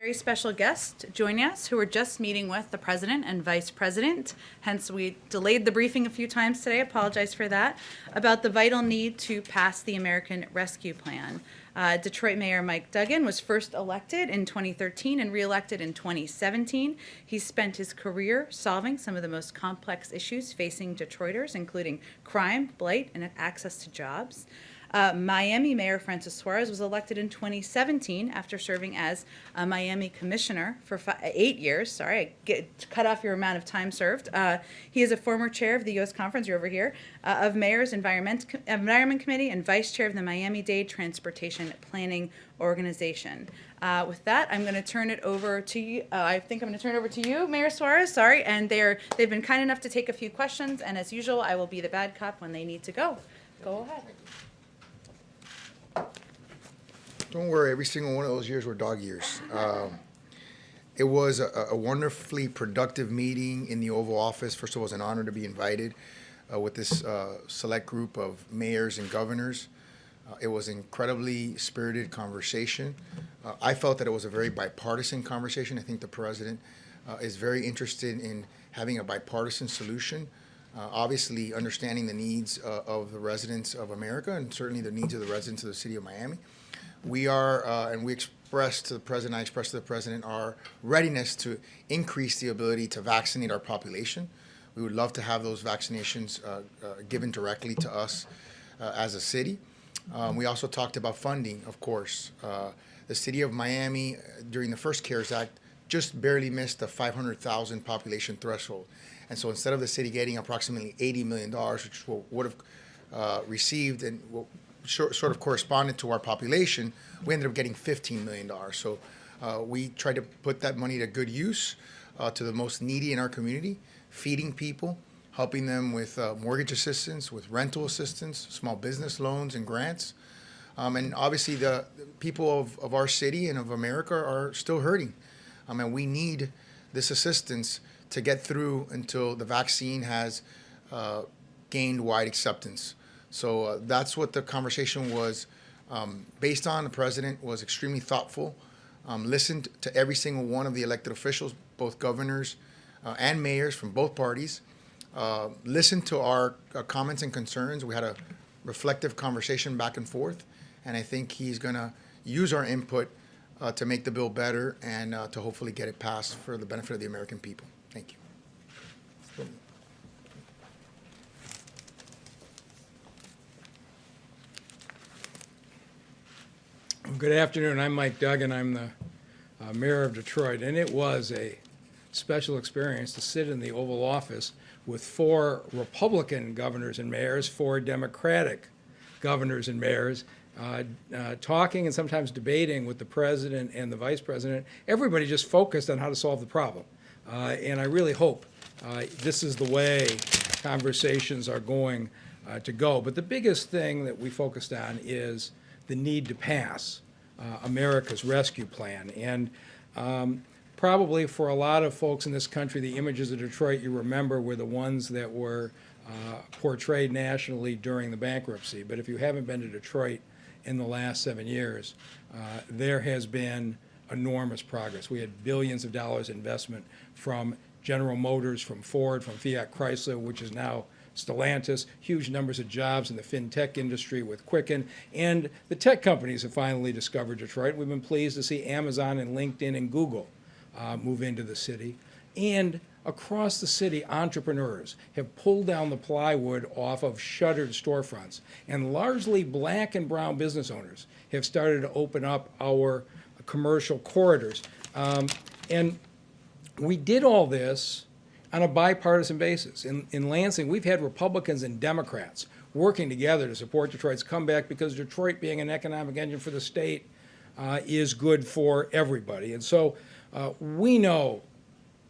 Very special guest joining us who are just meeting with the president and vice president. Hence, we delayed the briefing a few times today. Apologize for that. About the vital need to pass the American Rescue Plan. Detroit Mayor Mike Duggan was first elected in 2013 and reelected in 2017. He spent his career solving some of the most complex issues facing Detroiters, including crime, blight, and access to jobs. Miami Mayor Francis Suarez was elected in 2017 after serving as a Miami commissioner for 8 years. Sorry, I cut off your amount of time served. He is a former chair of the U.S. Conference, you're over here, of Mayor's Environment Committee and vice chair of the Miami-Dade Transportation Planning Organization. With that, I'm going to turn it over to you. I think I'm going to turn it over to you, Mayor Suarez. Sorry, and they've been kind enough to take a few questions, and as usual, I will be the bad cop when they need to go. Go ahead. Don't worry, every single one of those years were dog years. It was a wonderfully productive meeting in the Oval Office. First of all, it was an honor to be invited with this select group of mayors and governors. It was an incredibly spirited conversation. I felt that it was a very bipartisan conversation. I think the president is very interested in having a bipartisan solution. Obviously, understanding the needs of the residents of America and certainly the needs of the residents of the city of Miami. We are, and we expressed to the president, I expressed to the president our readiness to increase the ability to vaccinate our population. We would love to have those vaccinations given directly to us as a city. We also talked about funding, of course. The city of Miami, during the first CARES Act, just barely missed the 500,000 population threshold. And so instead of the city getting approximately $80 million, which would have received and sort of corresponded to our population, we ended up getting $15 million. So we tried to put that money to good use to the most needy in our community, feeding people, helping them with mortgage assistance, with rental assistance, small business loans and grants. And obviously the people of our city and of America are still hurting. And we need this assistance to get through until the vaccine has gained wide acceptance. So that's what the conversation was based on. The president was extremely thoughtful, listened to every single one of the elected officials, both governors and mayors from both parties, listened to our comments and concerns. We had a reflective conversation back and forth, and I think he's going to use our input to make the bill better and to hopefully get it passed for the benefit of the American people. Thank you. Good afternoon. I'm Mike Duggan. I'm the mayor of Detroit, and it was a special experience to sit in the Oval Office with 4 Republican governors and mayors, 4 Democratic governors and mayors, talking and sometimes debating with the president and the vice president. Everybody just focused on how to solve the problem. And I really hope this is the way conversations are going to go. But the biggest thing that we focused on is the need to pass America's Rescue Plan. And probably for a lot of folks in this country, the images of Detroit you remember were the ones that were portrayed nationally during the bankruptcy. But if you haven't been to Detroit in the last 7 years, there has been enormous progress. We had billions of dollars investment from General Motors, from Ford, from Fiat Chrysler, which is now Stellantis, huge numbers of jobs in the fintech industry with Quicken, and the tech companies have finally discovered Detroit. We've been pleased to see Amazon and LinkedIn and Google move into the city. And across the city, entrepreneurs have pulled down the plywood off of shuttered storefronts, and largely black and brown business owners have started to open up our commercial corridors. And we did all this on a bipartisan basis. In Lansing, we've had Republicans and Democrats working together to support Detroit's comeback because Detroit, being an economic engine for the state, is good for everybody. And so we know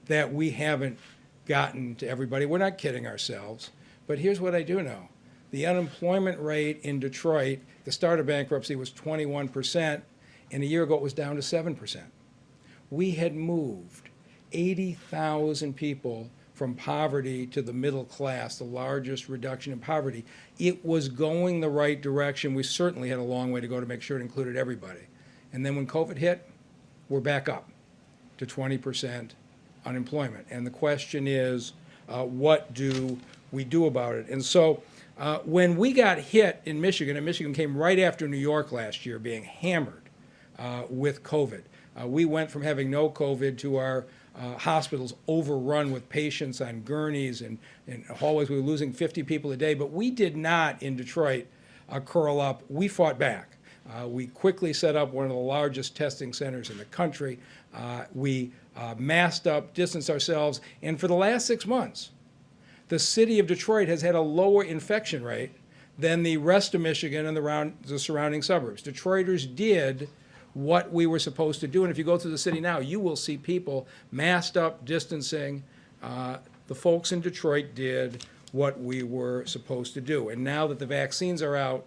that we haven't gotten to everybody. We're not kidding ourselves. But here's what I do know. The unemployment rate in Detroit, the start of bankruptcy, was 21%, and a year ago it was down to 7%. We had moved 80,000 people from poverty to the middle class, the largest reduction in poverty. It was going the right direction. We certainly had a long way to go to make sure it included everybody. And then when COVID hit, we're back up. to 20% unemployment. And the question is, what do we do about it? And so when we got hit in Michigan, and Michigan came right after New York last year being hammered with COVID, we went from having no COVID to our hospitals overrun with patients on gurneys and hallways. We were losing 50 people a day, but we did not in Detroit curl up. We fought back. We quickly set up one of the largest testing centers in the country. We masked up, distanced ourselves, and for the last 6 months, the city of Detroit has had a lower infection rate than the rest of Michigan and the surrounding suburbs. Detroiters did what we were supposed to do, and if you go through the city now, you will see people masked up, distancing. The folks in Detroit did what we were supposed to do. And now that the vaccines are out,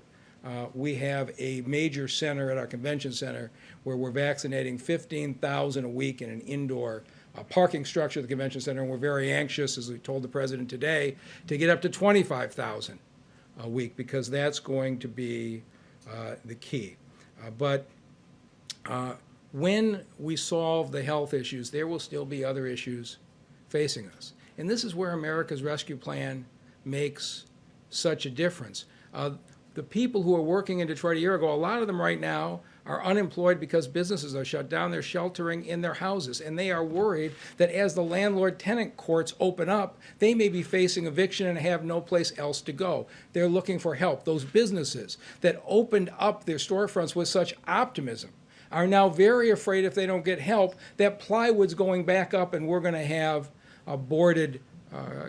we have a major center at our convention center where we're vaccinating 15,000 a week in an indoor parking structure at the convention center, and we're very anxious, as we told the president today, to get up to 25,000 a week, because that's going to be the key. But when we solve the health issues, there will still be other issues facing us. And this is where America's Rescue Plan makes such a difference. The people who were working in Detroit a year ago, a lot of them right now are unemployed because businesses are shut down. They're sheltering in their houses, and they are worried that as the landlord-tenant courts open up, they may be facing eviction and have no place else to go. They're looking for help. Those businesses that opened up their storefronts with such optimism are now very afraid if they don't get help that plywood's going back up and we're going to have boarded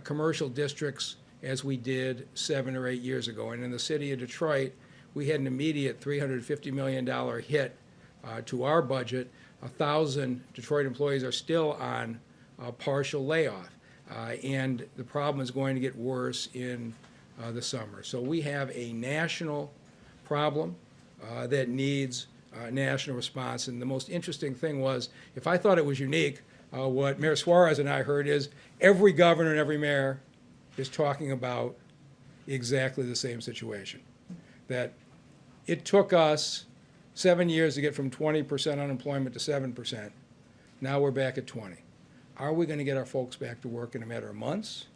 commercial districts as we did 7 or 8 years ago. And in the city of Detroit, we had an immediate $350 million hit to our budget. 1,000 Detroit employees are still on partial layoff. And the problem is going to get worse in the summer. So we have a national problem that needs national response. And the most interesting thing was, if I thought it was unique, what Mayor Suarez and I heard is every governor and every mayor is talking about exactly the same situation. That it took us 7 years to get from 20% unemployment to 7%. Now we're back at 20. Are we going to get our folks back to work in a matter of months,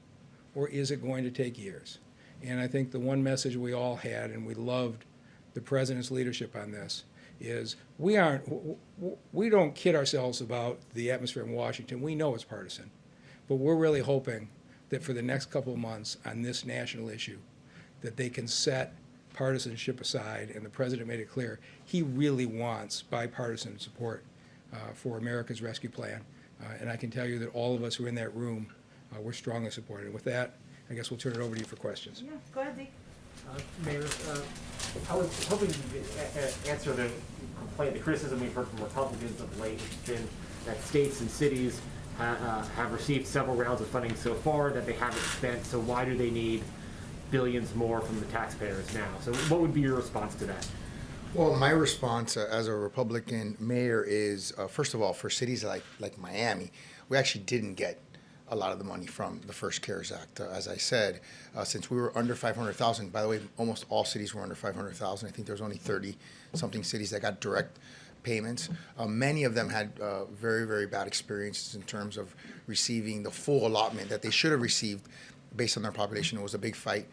or is it going to take years? And I think the one message we all had, and we loved the president's leadership on this, is we don't kid ourselves about the atmosphere in Washington. We know it's partisan, but we're really hoping that for the next couple of months on this national issue, that they can set partisanship aside, and the president made it clear he really wants bipartisan support for America's Rescue Plan. And I can tell you that all of us who are in that room, we're strongly supported. And with that, I guess we'll turn it over to you for questions. Yeah, go ahead, Zeke. Mayor, I was hoping you could answer the complaint, the criticism we've heard from Republicans of late, has been that states and cities have received several rounds of funding so far that they haven't spent, so why do they need billions more from the taxpayers now? So what would be your response to that? Well, my response as a Republican mayor is, first of all, for cities like Miami, we actually didn't get a lot of the money from the first CARES Act. As I said, since we were under 500,000, by the way, almost all cities were under 500,000. I think there's only 30-something cities that got direct payments. Many of them had very, very bad experiences in terms of receiving the full allotment that they should have received based on their population. It was a big fight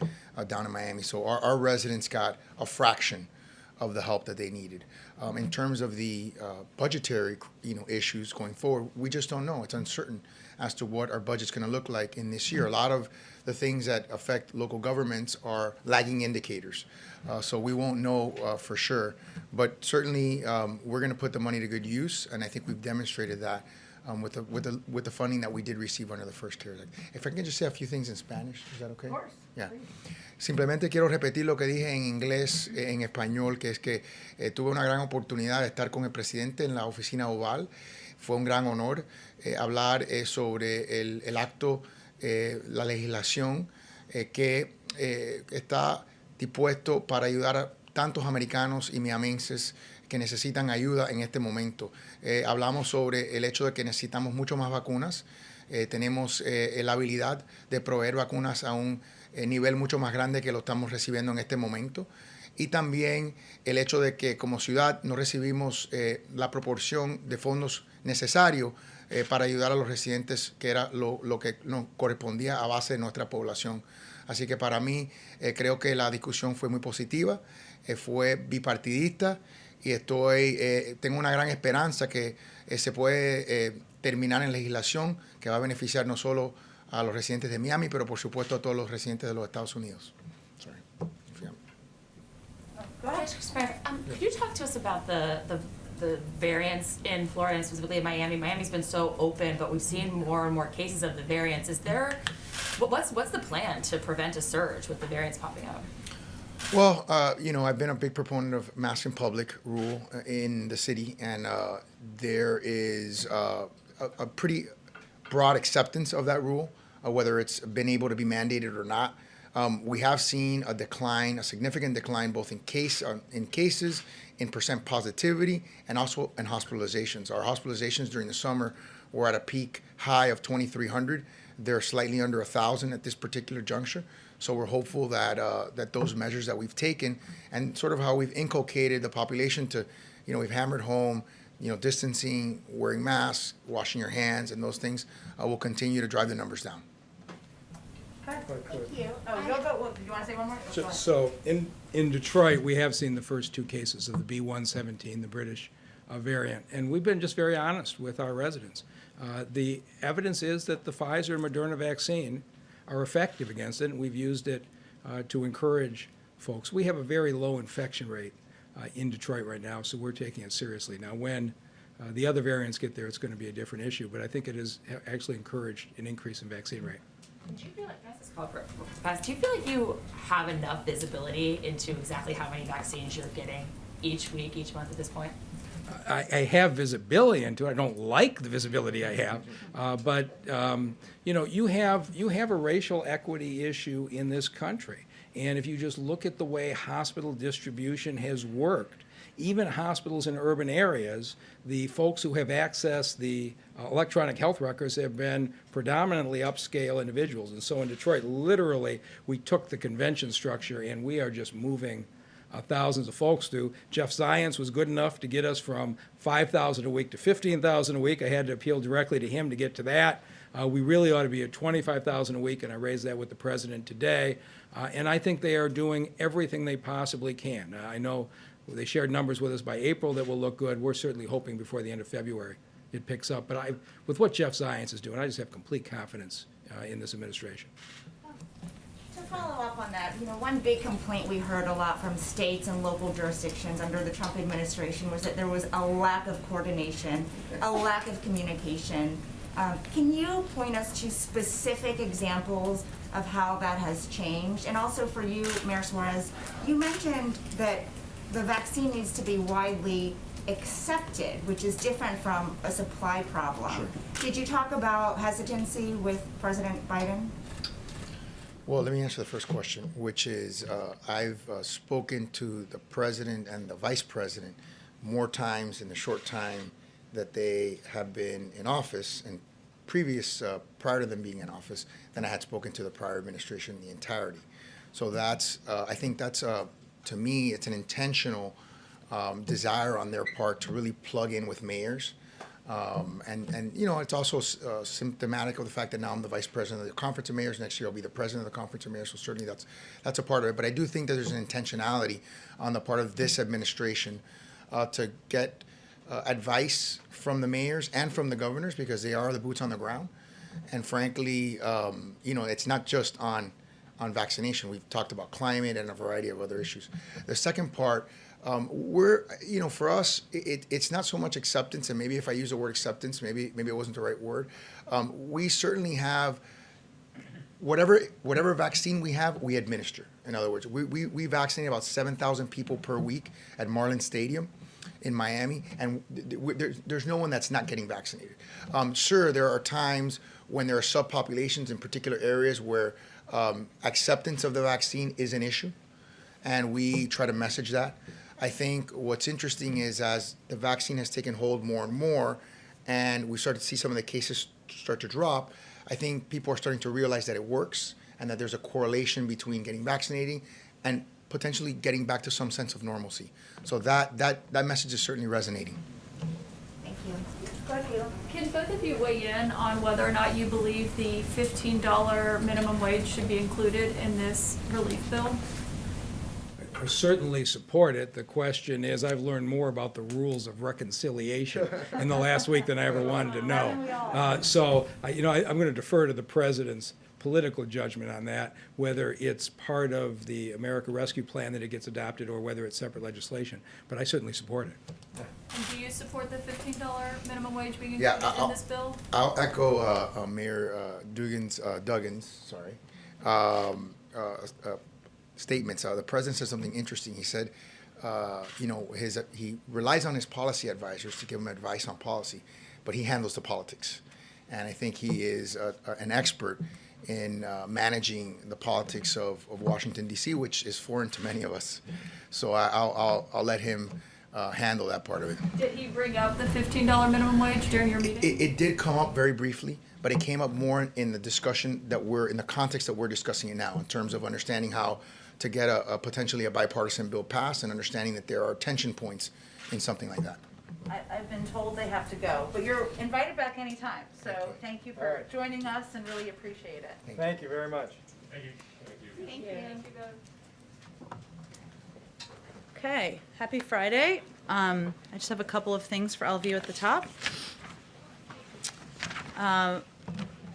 down in Miami. So our residents got a fraction of the help that they needed. In terms of the budgetary issues going forward, we just don't know. It's uncertain as to what our budget's going to look like in this year. A lot of the things that affect local governments are lagging indicators. So we won't know for sure. But certainly we're going to put the money to good use, and I think we've demonstrated that with the funding that we did receive under the first CARES Act. If I can just say a few things in Spanish, is that okay? Of course. Yeah. Simplemente quiero repetir lo que dije en inglés, en español, que es que tuve una gran oportunidad de estar con el presidente en la oficina oval. Fue un gran honor hablar sobre el acto, la legislación que está dispuesto para ayudar a tantos americanos y miamenses que necesitan ayuda en este momento. Hablamos sobre el hecho de que necesitamos mucho más vacunas. Tenemos la habilidad de proveer vacunas a un nivel mucho más grande que lo estamos recibiendo en este momento. Y también el hecho de que como ciudad no recibimos la proporción de fondos necesarios para ayudar a los residentes, que era lo que nos correspondía a base de nuestra población. Así que para mí creo que la discusión fue muy positiva, fue bipartidista y tengo una gran esperanza que se puede terminar en legislación que va a beneficiar no solo a los residentes de Miami, pero por supuesto a todos los residentes de los Estados Unidos. Sorry. Go ahead. Could you talk to us about the variants in Florida and specifically in Miami? Miami's been so open, but we've seen more and more cases of the variants. What's the plan to prevent a surge with the variants popping up? Well, I've been a big proponent of mask in public rule in the city, and there is a pretty broad acceptance of that rule, whether it's been able to be mandated or not. We have seen a significant decline, both in cases, in percent positivity, and also in hospitalizations. Our hospitalizations during the summer were at a peak high of 2,300. They're slightly under 1,000 at this particular juncture. So we're hopeful that those measures that we've taken and sort of how we've inculcated the population to, we've hammered home, distancing, wearing masks, washing your hands, and those things will continue to drive the numbers down. Thank you. Oh, do you want to say one more? Go ahead. So in Detroit, we have seen the first 2 cases of the B117, the British variant, and we've been just very honest with our residents. The evidence is that the Pfizer and Moderna vaccine are effective against it, and we've used it to encourage folks. We have a very low infection rate in Detroit right now, so we're taking it seriously. Now, when the other variants get there, it's going to be a different issue, but I think it has actually encouraged an increase in vaccine rate. Do you feel like, can I ask this call for Paz, do you feel like you have enough visibility into exactly how many vaccines you're getting each week, each month at this point? I have visibility into it. I don't like the visibility I have, but you have a racial equity issue in this country, and if you just look at the way hospital distribution has worked, even hospitals in urban areas, the folks who have accessed the electronic health records have been predominantly upscale individuals, and so in Detroit, literally, we took the convention structure and we are just moving thousands of folks through. Jeff Zients was good enough to get us from 5,000 a week to 15,000 a week. I had to appeal directly to him to get to that. We really ought to be at 25,000 a week, and I raised that with the president today. And I think they are doing everything they possibly can. I know they shared numbers with us by April that will look good. We're certainly hoping before the end of February it picks up. But with what Jeff Zients is doing, I just have complete confidence in this administration. To follow up on that, one big complaint we heard a lot from states and local jurisdictions under the Trump administration was that there was a lack of coordination, a lack of communication. Can you point us to specific examples of how that has changed? And also for you, Mayor Suarez, you mentioned that the vaccine needs to be widely accepted, which is different from a supply problem. Sure. Did you talk about hesitancy with President Biden? Well, let me answer the first question, which is I've spoken to the president and the vice president more times in the short time that they have been in office and prior to them being in office than I had spoken to the prior administration in the entirety. So I think that's to me, it's an intentional desire on their part to really plug in with mayors. And it's also symptomatic of the fact that now I'm the vice president of the Conference of Mayors. Next year I'll be the president of the Conference of Mayors, so certainly that's a part of it. But I do think that there's an intentionality on the part of this administration to get advice from the mayors and from the governors, because they are the boots on the ground. And frankly, it's not just on vaccination. We've talked about climate and a variety of other issues. The second part, for us, it's not so much acceptance, and maybe if I use the word acceptance, maybe it wasn't the right word. We certainly have whatever vaccine we have, we administer. In other words, we vaccinate about 7,000 people per week at Marlins Stadium in Miami, and there's no one that's not getting vaccinated. Sure, there are times when there are subpopulations in particular areas where acceptance of the vaccine is an issue, and we try to message that. I think what's interesting is as the vaccine has taken hold more and more, and we start to see some of the cases start to drop, I think people are starting to realize that it works and that there's a correlation between getting vaccinated and potentially getting back to some sense of normalcy. So that message is certainly resonating. Thank you. Can both of you weigh in on whether or not you believe the $15 minimum wage should be included in this relief bill? I certainly support it. The question is, I've learned more about the rules of reconciliation in the last week than I ever wanted to know. I'm going to defer to the president's political judgment on that, whether it's part of the America Rescue Plan that it gets adopted or whether it's separate legislation. But I certainly support it. And do you support the $15 minimum wage being Yeah, included in this bill? I'll echo Mayor Duggan's statements. The president said something interesting. He said, he relies on his policy advisors to give him advice on policy, but he handles the politics. And I think he is an expert in managing the politics of Washington, D.C., which is foreign to many of us. So I'll let him handle that part of it. Did he bring up the $15 minimum wage during your meeting? It did come up very briefly, but it came up more in the discussion in the context that we're discussing it now, in terms of understanding how to get a potentially a bipartisan bill passed and understanding that there are tension points in something like that. I've been told they have to go, but you're invited back anytime. So thank you for joining us and really appreciate it. Thank you very much. Thank you. Okay, happy Friday. I just have a couple of things for all of you at the top.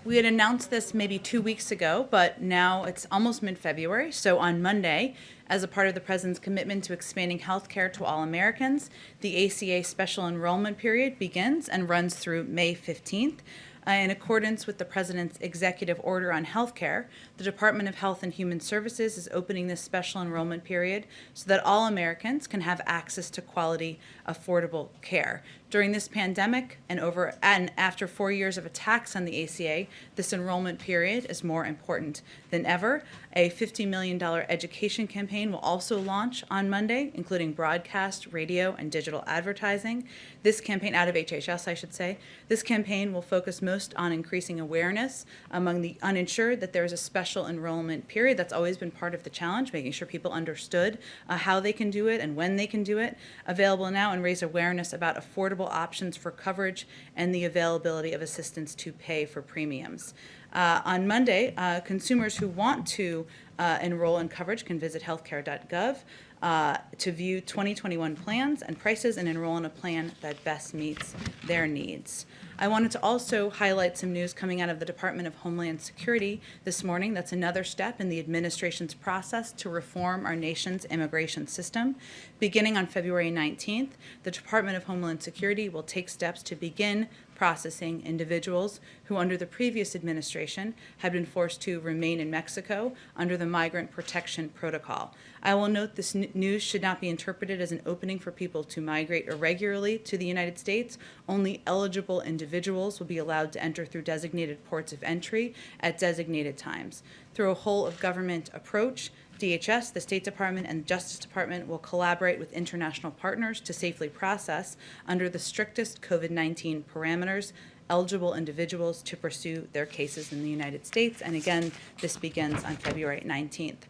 We had announced this maybe 2 weeks ago, but now it's almost mid-February. So on Monday, as a part of the President's commitment to expanding health care to all Americans, the ACA special enrollment period begins and runs through May 15th. In accordance with the President's executive order on health care, the Department of Health and Human Services is opening this special enrollment period so that all Americans can have access to quality, affordable care. During this pandemic and after 4 years of attacks on the ACA, this enrollment period is more important than ever. A $50 million education campaign will also launch on Monday, including broadcast, radio, and digital advertising. This campaign, out of HHS, I should say, this campaign will focus most on increasing awareness among the uninsured that there is a special enrollment period. That's always been part of the challenge, making sure people understood how they can do it and when they can do it. Available now, and raise awareness about affordable options for coverage and the availability of assistance to pay for premiums. On Monday, consumers who want to enroll in coverage can visit healthcare.gov to view 2021 plans and prices and enroll in a plan that best meets their needs. I wanted to also highlight some news coming out of the Department of Homeland Security this morning. That's another step in the administration's process to reform our nation's immigration system. Beginning on February 19th, the Department of Homeland Security will take steps to begin processing individuals who, under the previous administration, had been forced to remain in Mexico under the Migrant Protection Protocol. I will note this news should not be interpreted as an opening for people to migrate irregularly to the United States. Only eligible individuals will be allowed to enter through designated ports of entry at designated times. Through a whole-of-government approach, DHS, the State Department, and Justice Department will collaborate with international partners to safely process, under the strictest COVID-19 parameters, eligible individuals to pursue their cases in the United States. And again, this begins on February 19th.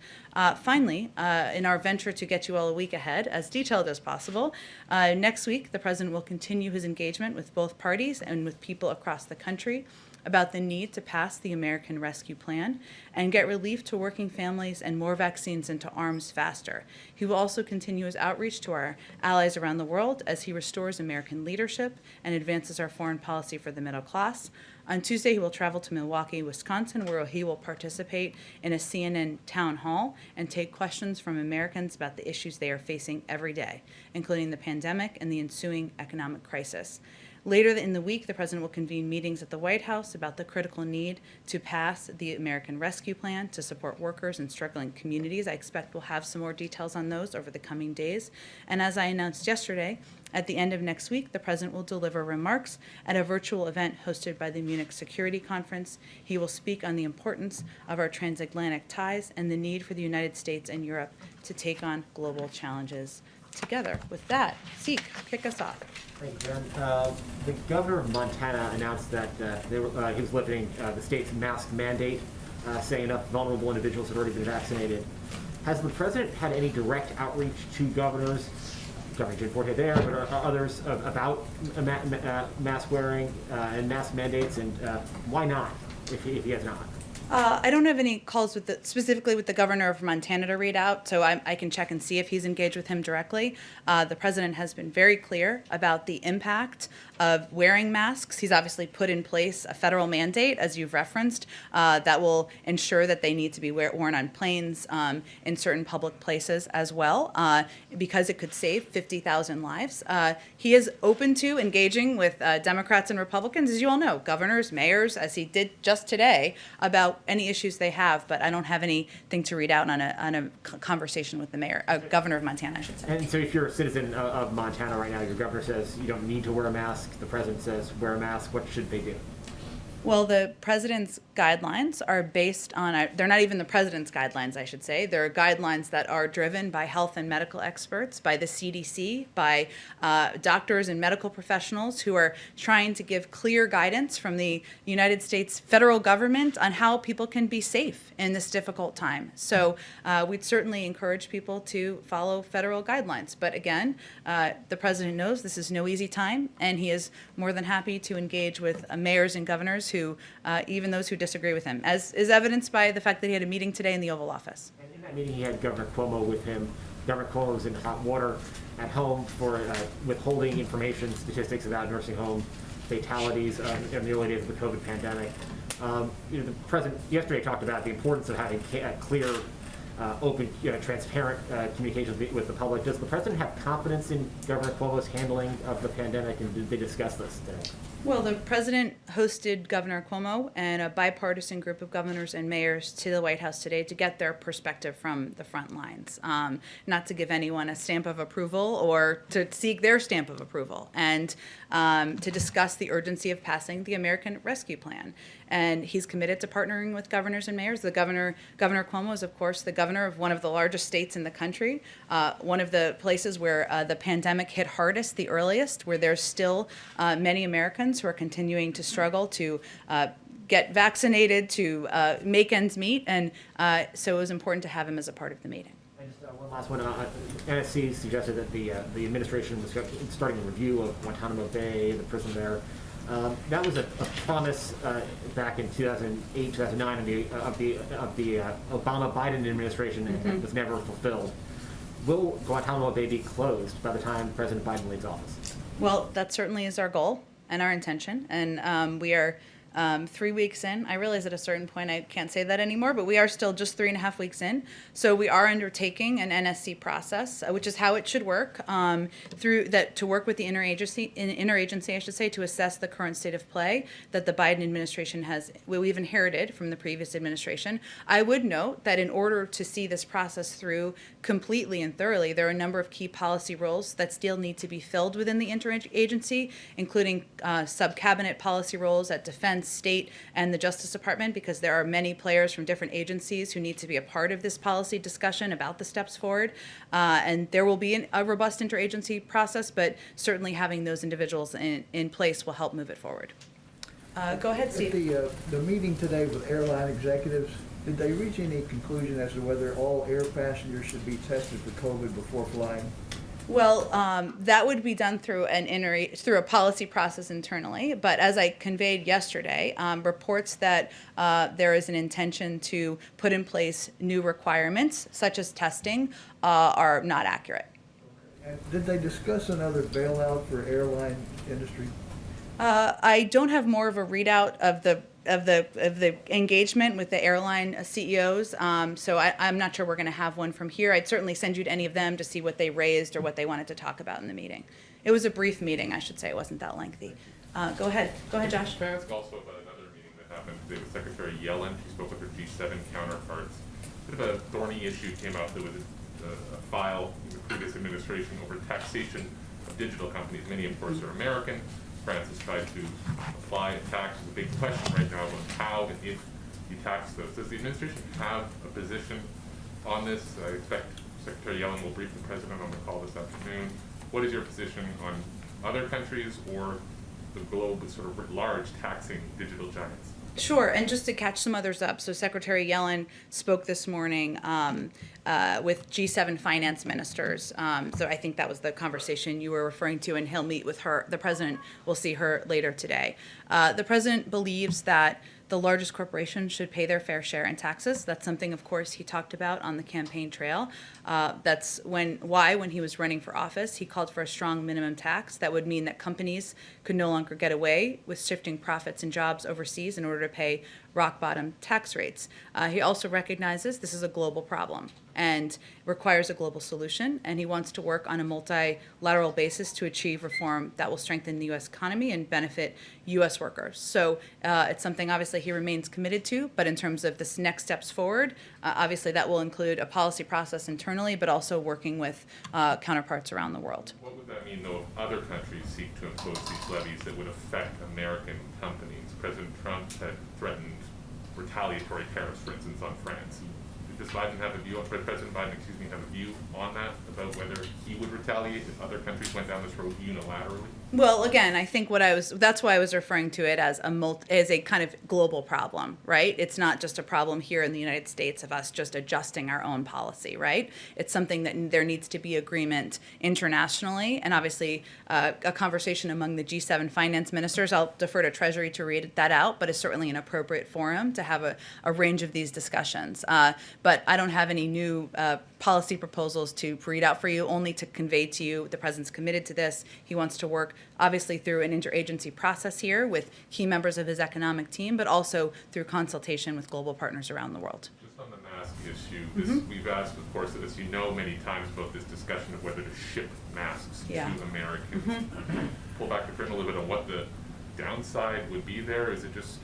Finally, in our venture to get you all a week ahead, as detailed as possible, next week the President will continue his engagement with both parties and with people across the country about the need to pass the American Rescue Plan and get relief to working families and more vaccines into arms faster. He will also continue his outreach to our allies around the world as he restores American leadership and advances our foreign policy for the middle class. On Tuesday, he will travel to Milwaukee, Wisconsin, where he will participate in a CNN town hall and take questions from Americans about the issues they are facing every day, including the pandemic and the ensuing economic crisis. Later in the week, the President will convene meetings at the White House about the critical need to pass the American Rescue Plan to support workers in struggling communities. I expect we'll have some more details on those over the coming days. And as I announced yesterday, at the end of next week, the President will deliver remarks at a virtual event hosted by the Munich Security Conference. He will speak on the importance of our transatlantic ties and the need for the United States and Europe to take on global challenges together. With that, Zeke, kick us off. Thank you, Jen. The governor of Montana announced that he was lifting the state's mask mandate, saying enough vulnerable individuals had already been vaccinated. Has the president had any direct outreach to governors Governor Gianforte there, but are others about mask wearing and mask mandates, and why not, if he has not? I don't have any calls with specifically with the governor of Montana to read out, so I can check and see if he's engaged with him directly. The president has been very clear about the impact of wearing masks. He's obviously put in place a federal mandate, as you've referenced, that will ensure that they need to be worn on planes in certain public places as well, because it could save 50,000 lives. He is open to engaging with Democrats and Republicans, as you all know, governors, mayors, as he did just today, about any issues they have, but I don't have anything to read out on a conversation with the mayor, governor of Montana, I should say. And so if you're a citizen of Montana right now, your governor says you don't need to wear a mask, the president says wear a mask, what should they do? Well, the president's guidelines are based on, they're not even the president's guidelines, I should say. They're guidelines that are driven by health and medical experts, by the CDC, by doctors and medical professionals who are trying to give clear guidance from the United States federal government on how people can be safe in this difficult time. So we'd certainly encourage people to follow federal guidelines. But again, the president knows this is no easy time, and he is more than happy to engage with mayors and governors who, even those who disagree with him, as is evidenced by the fact that he had a meeting today in the Oval Office. And in that meeting, he had Governor Cuomo with him. Governor Cuomo was in hot water at home for withholding information, statistics about nursing home fatalities in the early days of the COVID pandemic. The president yesterday talked about the importance of having clear, open, transparent communication with the public. Does the president have confidence in Governor Cuomo's handling of the pandemic, and did they discuss this today? Well, the president hosted Governor Cuomo and a bipartisan group of governors and mayors to the White House today to get their perspective from the front lines, not to give anyone a stamp of approval or to seek their stamp of approval, and to discuss the urgency of passing the American Rescue Plan. And he's committed to partnering with governors and mayors. Governor Cuomo is, of course, the governor of one of the largest states in the country, one of the places where the pandemic hit hardest, the earliest, where there's still many Americans who are continuing to struggle to get vaccinated, to make ends meet, and so it was important to have him as a part of the meeting. And just one last one. NSC suggested that the administration was starting a review of Guantanamo Bay, the prison there. That was a promise back in 2008, 2009 of the Obama-Biden administration, and was never fulfilled. Will Guantanamo Bay be closed by the time President Biden leaves office? Well, that certainly is our goal and our intention, and we are 3 weeks in. I realize at a certain point I can't say that anymore, but we are still just 3.5 weeks in. So we are undertaking an NSC process, which is how it should work, through that to work with the interagency, I should say, to assess the current state of play that the Biden administration we've inherited from the previous administration. I would note that in order to see this process through completely and thoroughly, there are a number of key policy roles that still need to be filled within the interagency, including sub-cabinet policy roles at Defense, State, and the Justice Department, because there are many players from different agencies who need to be a part of this policy discussion about the steps forward. And there will be a robust interagency process, but certainly having those individuals in place will help move it forward. Go ahead, Steve. At the meeting today with airline executives, did they reach any conclusion as to whether all air passengers should be tested for COVID before flying? Well, that would be done through through a policy process internally. But as I conveyed yesterday, reports that there is an intention to put in place new requirements, such as testing, are not accurate. And did they discuss another bailout for airline industry? I don't have more of a readout of the engagement with the airline CEOs, so I'm not sure we're going to have one from here. I'd certainly send you to any of them to see what they raised or what they wanted to talk about in the meeting. It was a brief meeting, I should say. It wasn't that lengthy. Go ahead, Josh. Can I ask also about another meeting that happened today with Secretary Yellen? She spoke with her G7 counterparts. Bit of a thorny issue came out. There was a file in the previous administration over taxation of digital companies. Many, of course, are American. France has tried to apply a tax. There's a big question right now about how and if you tax those. Does the administration have a position on this? I expect Secretary Yellen will brief the president on the call this afternoon. What is your position on other countries or the globe sort of writ large taxing digital giants? Sure, and just to catch some others up, so Secretary Yellen spoke this morning with G7 finance ministers. So I think that was the conversation you were referring to, and he'll meet with her. The president will see her later today. The president believes that the largest corporations should pay their fair share in taxes. That's something, of course, he talked about on the campaign trail. That's when he was running for office, he called for a strong minimum tax that would mean that companies could no longer get away with shifting profits and jobs overseas in order to pay rock bottom tax rates. He also recognizes this is a global problem and requires a global solution, and he wants to work on a multilateral basis to achieve reform that will strengthen the U.S. economy and benefit U.S. workers. So it's something obviously he remains committed to, but in terms of this next steps forward, obviously that will include a policy process internally, but also working with counterparts around the world. What would that mean, though, if other countries seek to impose these levies that would affect American companies? President Trump had threatened retaliatory tariffs, for instance, on France. Does Biden have a view, President Biden, have a view on that, about whether he would retaliate if other countries went down this road unilaterally? Well, again, I think that's why I was referring to it as a kind of global problem, right? It's not just a problem here in the United States of us just adjusting our own policy, right? It's something that there needs to be agreement internationally, and obviously a conversation among the G7 finance ministers. I'll defer to Treasury to read that out, but it's certainly an appropriate forum to have a range of these discussions. But I don't have any new policy proposals to read out for you, only to convey to you the president's committed to this. He wants to work obviously through an interagency process here with key members of his economic team, but also through consultation with global partners around the world. Just on the mask issue, we've asked, of course, as you know, many times about this discussion of whether to ship masks to Americans. Pull back the curtain a little bit on what the downside would be there. Is it just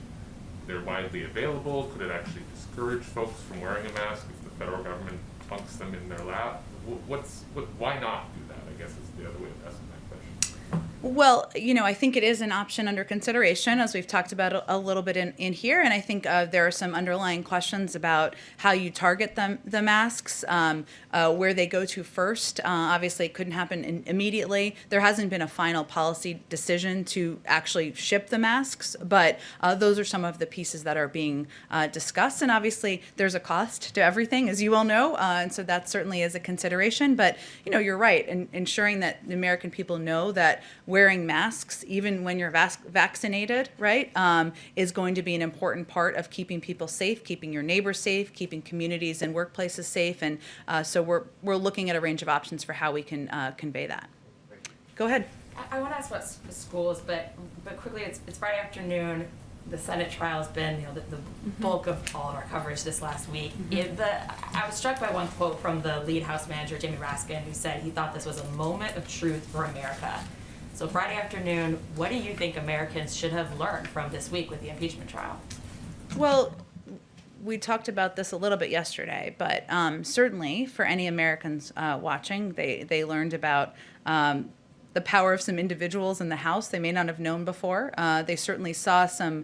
they're widely available? Could it actually discourage folks from wearing a mask if the federal government plunks them in their lap? Why not do that, I guess, is the other way of asking that question. Well, I think it is an option under consideration, as we've talked about a little bit in here. And I think there are some underlying questions about how you target the masks, where they go to first. Obviously, it couldn't happen immediately. There hasn't been a final policy decision to actually ship the masks, but those are some of the pieces that are being discussed. And obviously, there's a cost to everything, as you all know, and so that certainly is a consideration. But, you're right, in ensuring that the American people know that wearing masks, even when you're vaccinated, right, is going to be an important part of keeping people safe, keeping your neighbors safe, keeping communities and workplaces safe. And so we're looking at a range of options for how we can convey that. Go ahead. I want to ask about schools, but quickly, it's Friday afternoon. The Senate trial has been, the bulk of all of our coverage this last week. I was struck by one quote from the lead House manager, Jamie Raskin, who said he thought this was a moment of truth for America. So Friday afternoon, what do you think Americans should have learned from this week with the impeachment trial? Well, we talked about this a little bit yesterday, but certainly for any Americans watching, they learned about the power of some individuals in the House they may not have known before. They certainly saw some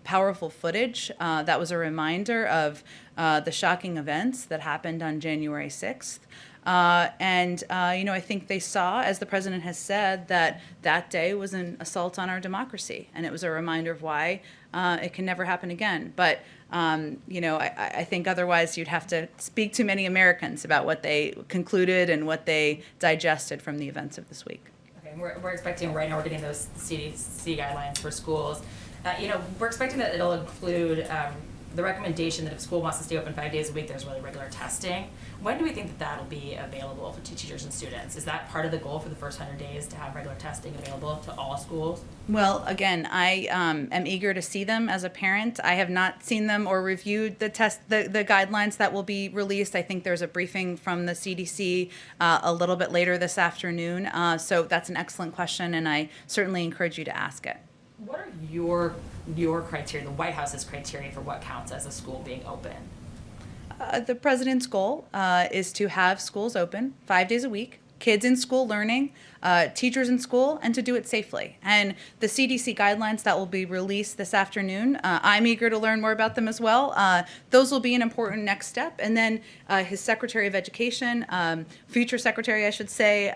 powerful footage that was a reminder of the shocking events that happened on January 6th. I think they saw, as the president has said, that day was an assault on our democracy, and it was a reminder of why it can never happen again. But I think otherwise you'd have to speak to many Americans about what they concluded and what they digested from the events of this week. Okay, we're expecting right now we're getting those CDC guidelines for schools. We're expecting that it'll include the recommendation that if school wants to stay open 5 days a week, there's really regular testing. When do we think that that'll be available to teachers and students? Is that part of the goal for the first 100 days to have regular testing available to all schools? Well, again, I am eager to see them as a parent. I have not seen them or reviewed the guidelines that will be released. I think there's a briefing from the CDC a little bit later this afternoon. So that's an excellent question, and I certainly encourage you to ask it. What are your criteria, the White House's criteria for what counts as a school being open? The president's goal is to have schools open 5 days a week, kids in school learning, teachers in school, and to do it safely. And the CDC guidelines that will be released this afternoon, I'm eager to learn more about them as well. Those will be an important next step. And then his Secretary of Education, future Secretary, I should say,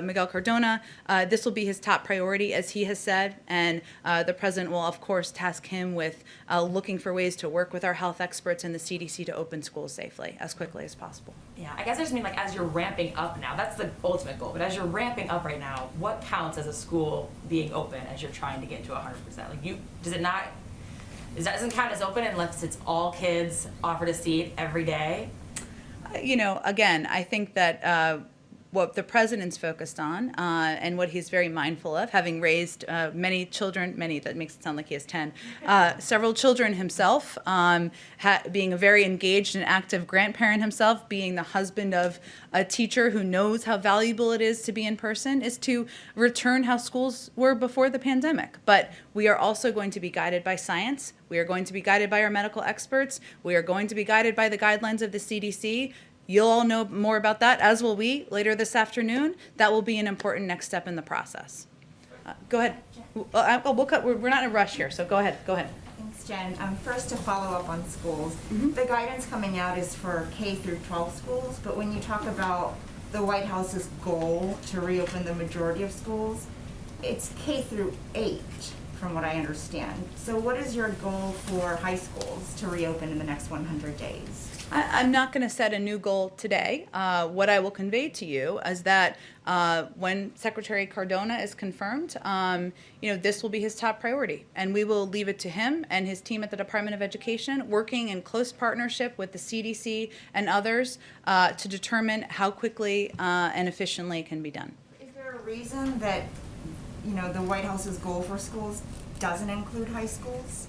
Miguel Cardona, this will be his top priority, as he has said. And the president will, of course, task him with looking for ways to work with our health experts and the CDC to open schools safely as quickly as possible. Yeah, I guess I just mean like as you're ramping up now, that's the ultimate goal, but as you're ramping up right now, what counts as a school being open as you're trying to get to 100%? Like does it not, doesn't count as open unless it's all kids offered a seat every day? Again, I think that what the president's focused on and what he's very mindful of, having raised many children, that makes it sound like he has 10, several children himself, being a very engaged and active grandparent himself, being the husband of a teacher who knows how valuable it is to be in person, is to return how schools were before the pandemic. But we are also going to be guided by science. We are going to be guided by our medical experts. We are going to be guided by the guidelines of the CDC. You'll all know more about that, as will we, later this afternoon. That will be an important next step in the process. Go ahead. We're not in a rush here, so go ahead. Thanks, Jen. First, to follow up on schools, the guidance coming out is for K through 12 schools, but when you talk about the White House's goal to reopen the majority of schools, it's K through 8, from what I understand. So what is your goal for high schools to reopen in the next 100 days? I'm not going to set a new goal today. What I will convey to you is that when Secretary Cardona is confirmed, this will be his top priority. And we will leave it to him and his team at the Department of Education, working in close partnership with the CDC and others to determine how quickly and efficiently it can be done. Is there a reason that, the White House's goal for schools doesn't include high schools?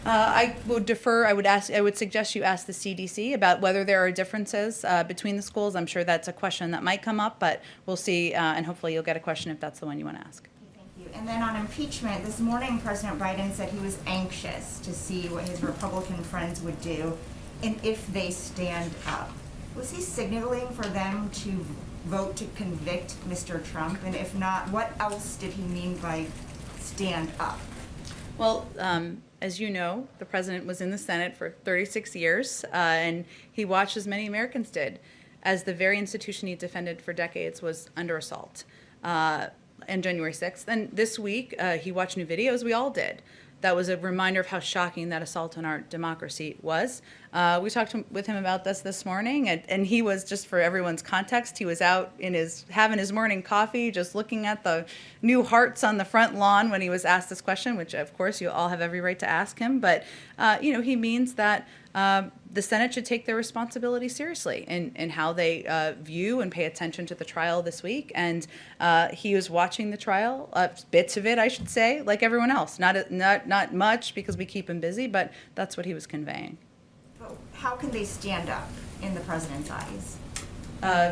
I would defer. I would suggest you ask the CDC about whether there are differences between the schools. I'm sure that's a question that might come up, but we'll see, and hopefully you'll get a question if that's the one you want to ask. Thank you. And then on impeachment, this morning President Biden said he was anxious to see what his Republican friends would do and if they stand up. Was he signaling for them to vote to convict Mr. Trump? And if not, what else did he mean by stand up? Well, as you know, the president was in the Senate for 36 years, and he watched, as many Americans did, as the very institution he defended for decades was under assault on January 6th. And this week, he watched new videos. We all did. That was a reminder of how shocking that assault on our democracy was. We talked with him about this morning, and he was, just for everyone's context, he was out having his morning coffee, just looking at the new hearts on the front lawn when he was asked this question, which of course you all have every right to ask him. But he means that the Senate should take their responsibility seriously in how they view and pay attention to the trial this week. And he was watching the trial, bits of it, I should say, like everyone else. Not much, because we keep him busy, but that's what he was conveying. How can they stand up in the president's eyes?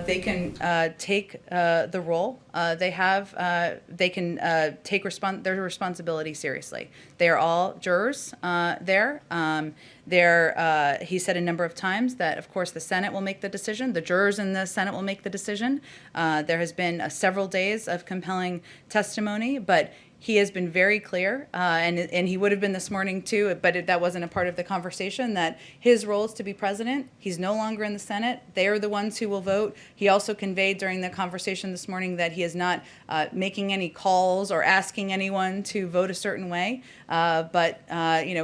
They can take the role they have. They can take their responsibility seriously. They are all jurors there. He said a number of times that, of course, the Senate will make the decision. The jurors in the Senate will make the decision. There has been several days of compelling testimony, but he has been very clear, and he would have been this morning too, but that wasn't a part of the conversation, that his role is to be president. He's no longer in the Senate. They are the ones who will vote. He also conveyed during the conversation this morning that he is not making any calls or asking anyone to vote a certain way, but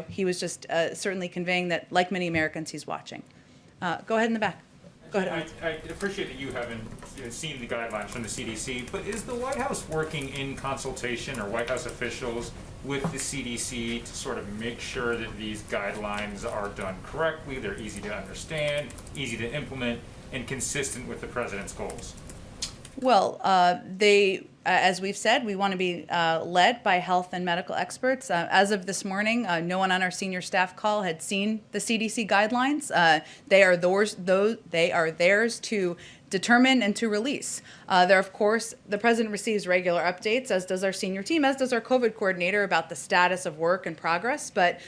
he was just certainly conveying that, like many Americans, he's watching. Go ahead in the back. Go ahead. I appreciate that you haven't seen the guidelines from the CDC, but is the White House working in consultation, or White House officials, with the CDC to sort of make sure that these guidelines are done correctly, they're easy to understand, easy to implement, and consistent with the president's goals? Well, as we've said, we want to be led by health and medical experts. As of this morning, no one on our senior staff call had seen the CDC guidelines. They are theirs to determine and to release. There, of course, the president receives regular updates, as does our senior team, as does our COVID coordinator, about the status of work and progress. But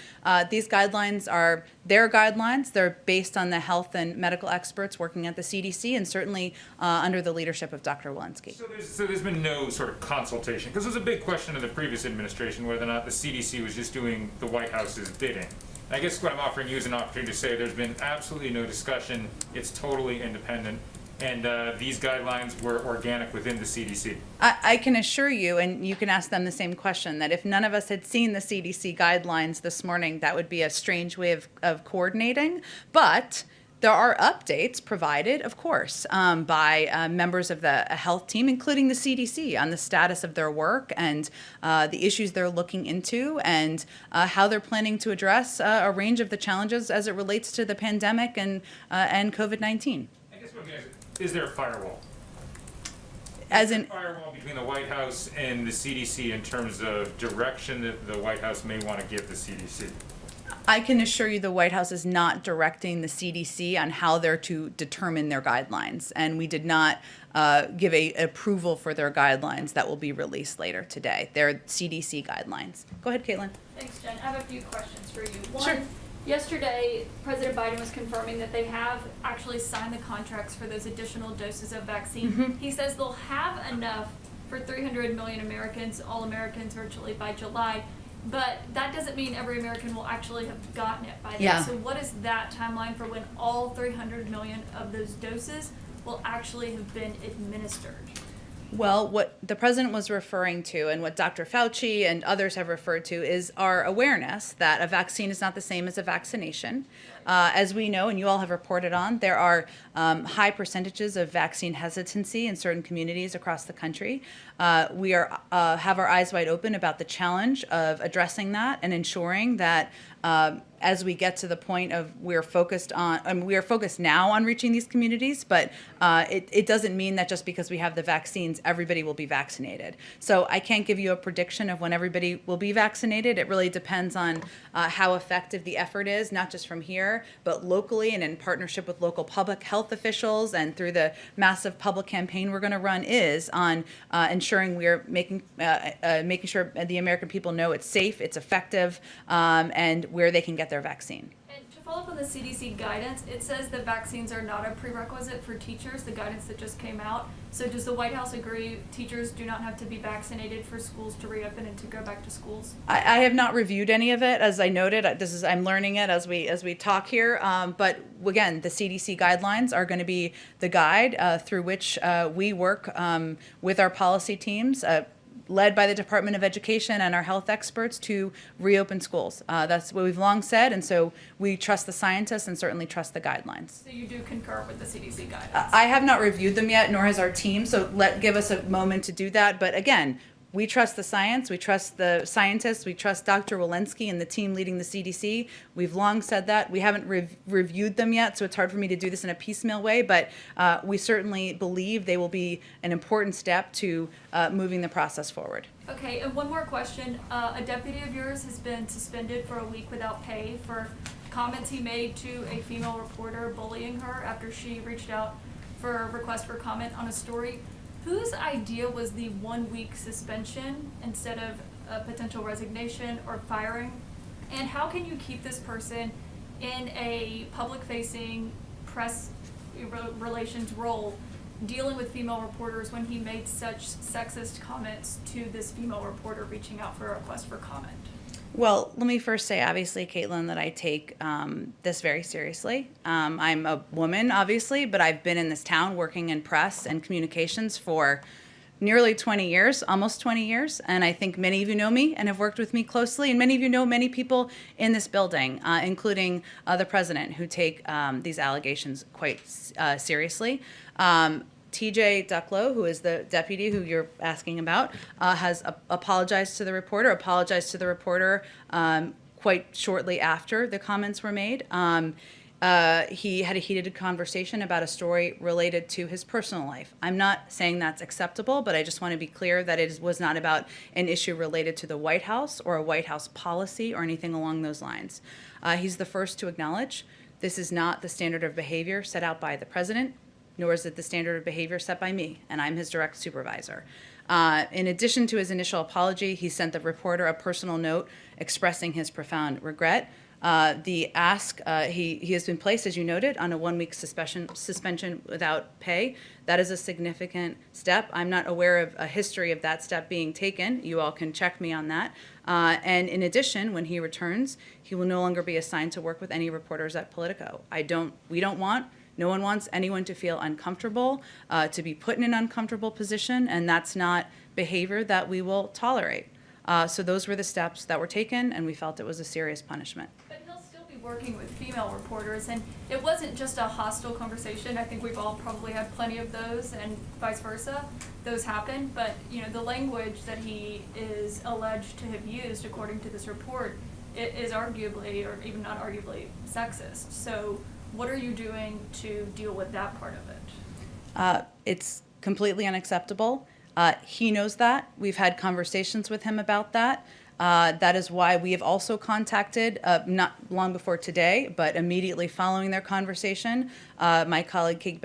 these guidelines are their guidelines. They're based on the health and medical experts working at the CDC, and certainly under the leadership of Dr. Walensky. So there's been no sort of consultation, because it was a big question in the previous administration whether or not the CDC was just doing the White House's bidding. I guess what I'm offering you is an opportunity to say there's been absolutely no discussion, it's totally independent, and these guidelines were organic within the CDC. I can assure you, and you can ask them the same question, that if none of us had seen the CDC guidelines this morning, that would be a strange way of coordinating. But there are updates provided, of course, by members of the health team, including the CDC, on the status of their work and the issues they're looking into, and how they're planning to address a range of the challenges as it relates to the pandemic and COVID-19. I guess what I'm asking, is there a firewall? As in, Firewall between the White House and the CDC in terms of direction that the White House may want to give the CDC? I can assure you the White House is not directing the CDC on how they're to determine their guidelines, and we did not give a approval for their guidelines that will be released later today. They're CDC guidelines. Go ahead, Caitlin. Thanks, Jen. I have a few questions for you. Sure. One, yesterday, President Biden was confirming that they have actually signed the contracts for those additional doses of vaccine. He says they'll have enough for 300 million Americans, all Americans virtually, by July. But that doesn't mean every American will actually have gotten it by then. Yeah. So what is that timeline for when all 300 million of those doses will actually have been administered? Well, what the president was referring to, and what Dr. Fauci and others have referred to, is our awareness that a vaccine is not the same as a vaccination. As we know, and you all have reported on, there are high percentages of vaccine hesitancy in certain communities across the country. We have our eyes wide open about the challenge of addressing that and ensuring that as we get to the point of we are focused now on reaching these communities, but it doesn't mean that just because we have the vaccines, everybody will be vaccinated. So I can't give you a prediction of when everybody will be vaccinated. It really depends on how effective the effort is, not just from here, but locally and in partnership with local public health officials and through the massive public campaign we're going to run is on ensuring we are making sure the American people know it's safe, it's effective, and where they can get their vaccine. And to follow up on the CDC guidance, it says that vaccines are not a prerequisite for teachers, the guidance that just came out. So does the White House agree teachers do not have to be vaccinated for schools to reopen and to go back to schools? I have not reviewed any of it, as I noted. I'm learning it as we talk here. But again, the CDC guidelines are going to be the guide through which we work with our policy teams, led by the Department of Education and our health experts, to reopen schools. That's what we've long said, and so we trust the scientists and certainly trust the guidelines. So you do concur with the CDC guidance? I have not reviewed them yet, nor has our team, so give us a moment to do that. But again, we trust the science, we trust the scientists, we trust Dr. Walensky and the team leading the CDC. We've long said that. We haven't reviewed them yet, so it's hard for me to do this in a piecemeal way, but we certainly believe they will be an important step to moving the process forward. Okay, and one more question. A deputy of yours has been suspended for a week without pay for comments he made to a female reporter bullying her after she reached out for a request for comment on a story. Whose idea was the 1 week suspension instead of a potential resignation or firing? And how can you keep this person in a public-facing press relations role dealing with female reporters when he made such sexist comments to this female reporter reaching out for a request for comment? Well, let me first say, obviously, Caitlin, that I take this very seriously. I'm a woman, obviously, but I've been in this town working in press and communications for nearly 20 years, almost 20 years. And I think many of you know me and have worked with me closely. And many of you know many people in this building, including the president, who take these allegations quite seriously. TJ Ducklow, who is the deputy who you're asking about, has apologized to the reporter quite shortly after the comments were made. He had a heated conversation about a story related to his personal life. I'm not saying that's acceptable, but I just want to be clear that it was not about an issue related to the White House or a White House policy or anything along those lines. He's the first to acknowledge this is not the standard of behavior set out by the president, nor is it the standard of behavior set by me, and I'm his direct supervisor. In addition to his initial apology, he sent the reporter a personal note expressing his profound regret. He has been placed, as you noted, on a 1-week suspension without pay. That is a significant step. I'm not aware of a history of that step being taken. You all can check me on that. And in addition, when he returns, he will no longer be assigned to work with any reporters at Politico. No one wants anyone to feel uncomfortable, to be put in an uncomfortable position, and that's not behavior that we will tolerate. So those were the steps that were taken, and we felt it was a serious punishment. But he'll still be working with female reporters, and it wasn't just a hostile conversation. I think we've all probably had plenty of those, and vice versa. Those happen, but the language that he is alleged to have used, according to this report, it is arguably, or even not arguably, sexist. So what are you doing to deal with that part of it? It's completely unacceptable. He knows that. We've had conversations with him about that. That is why we have also contacted, not long before today, but immediately following their conversation, my colleague Kate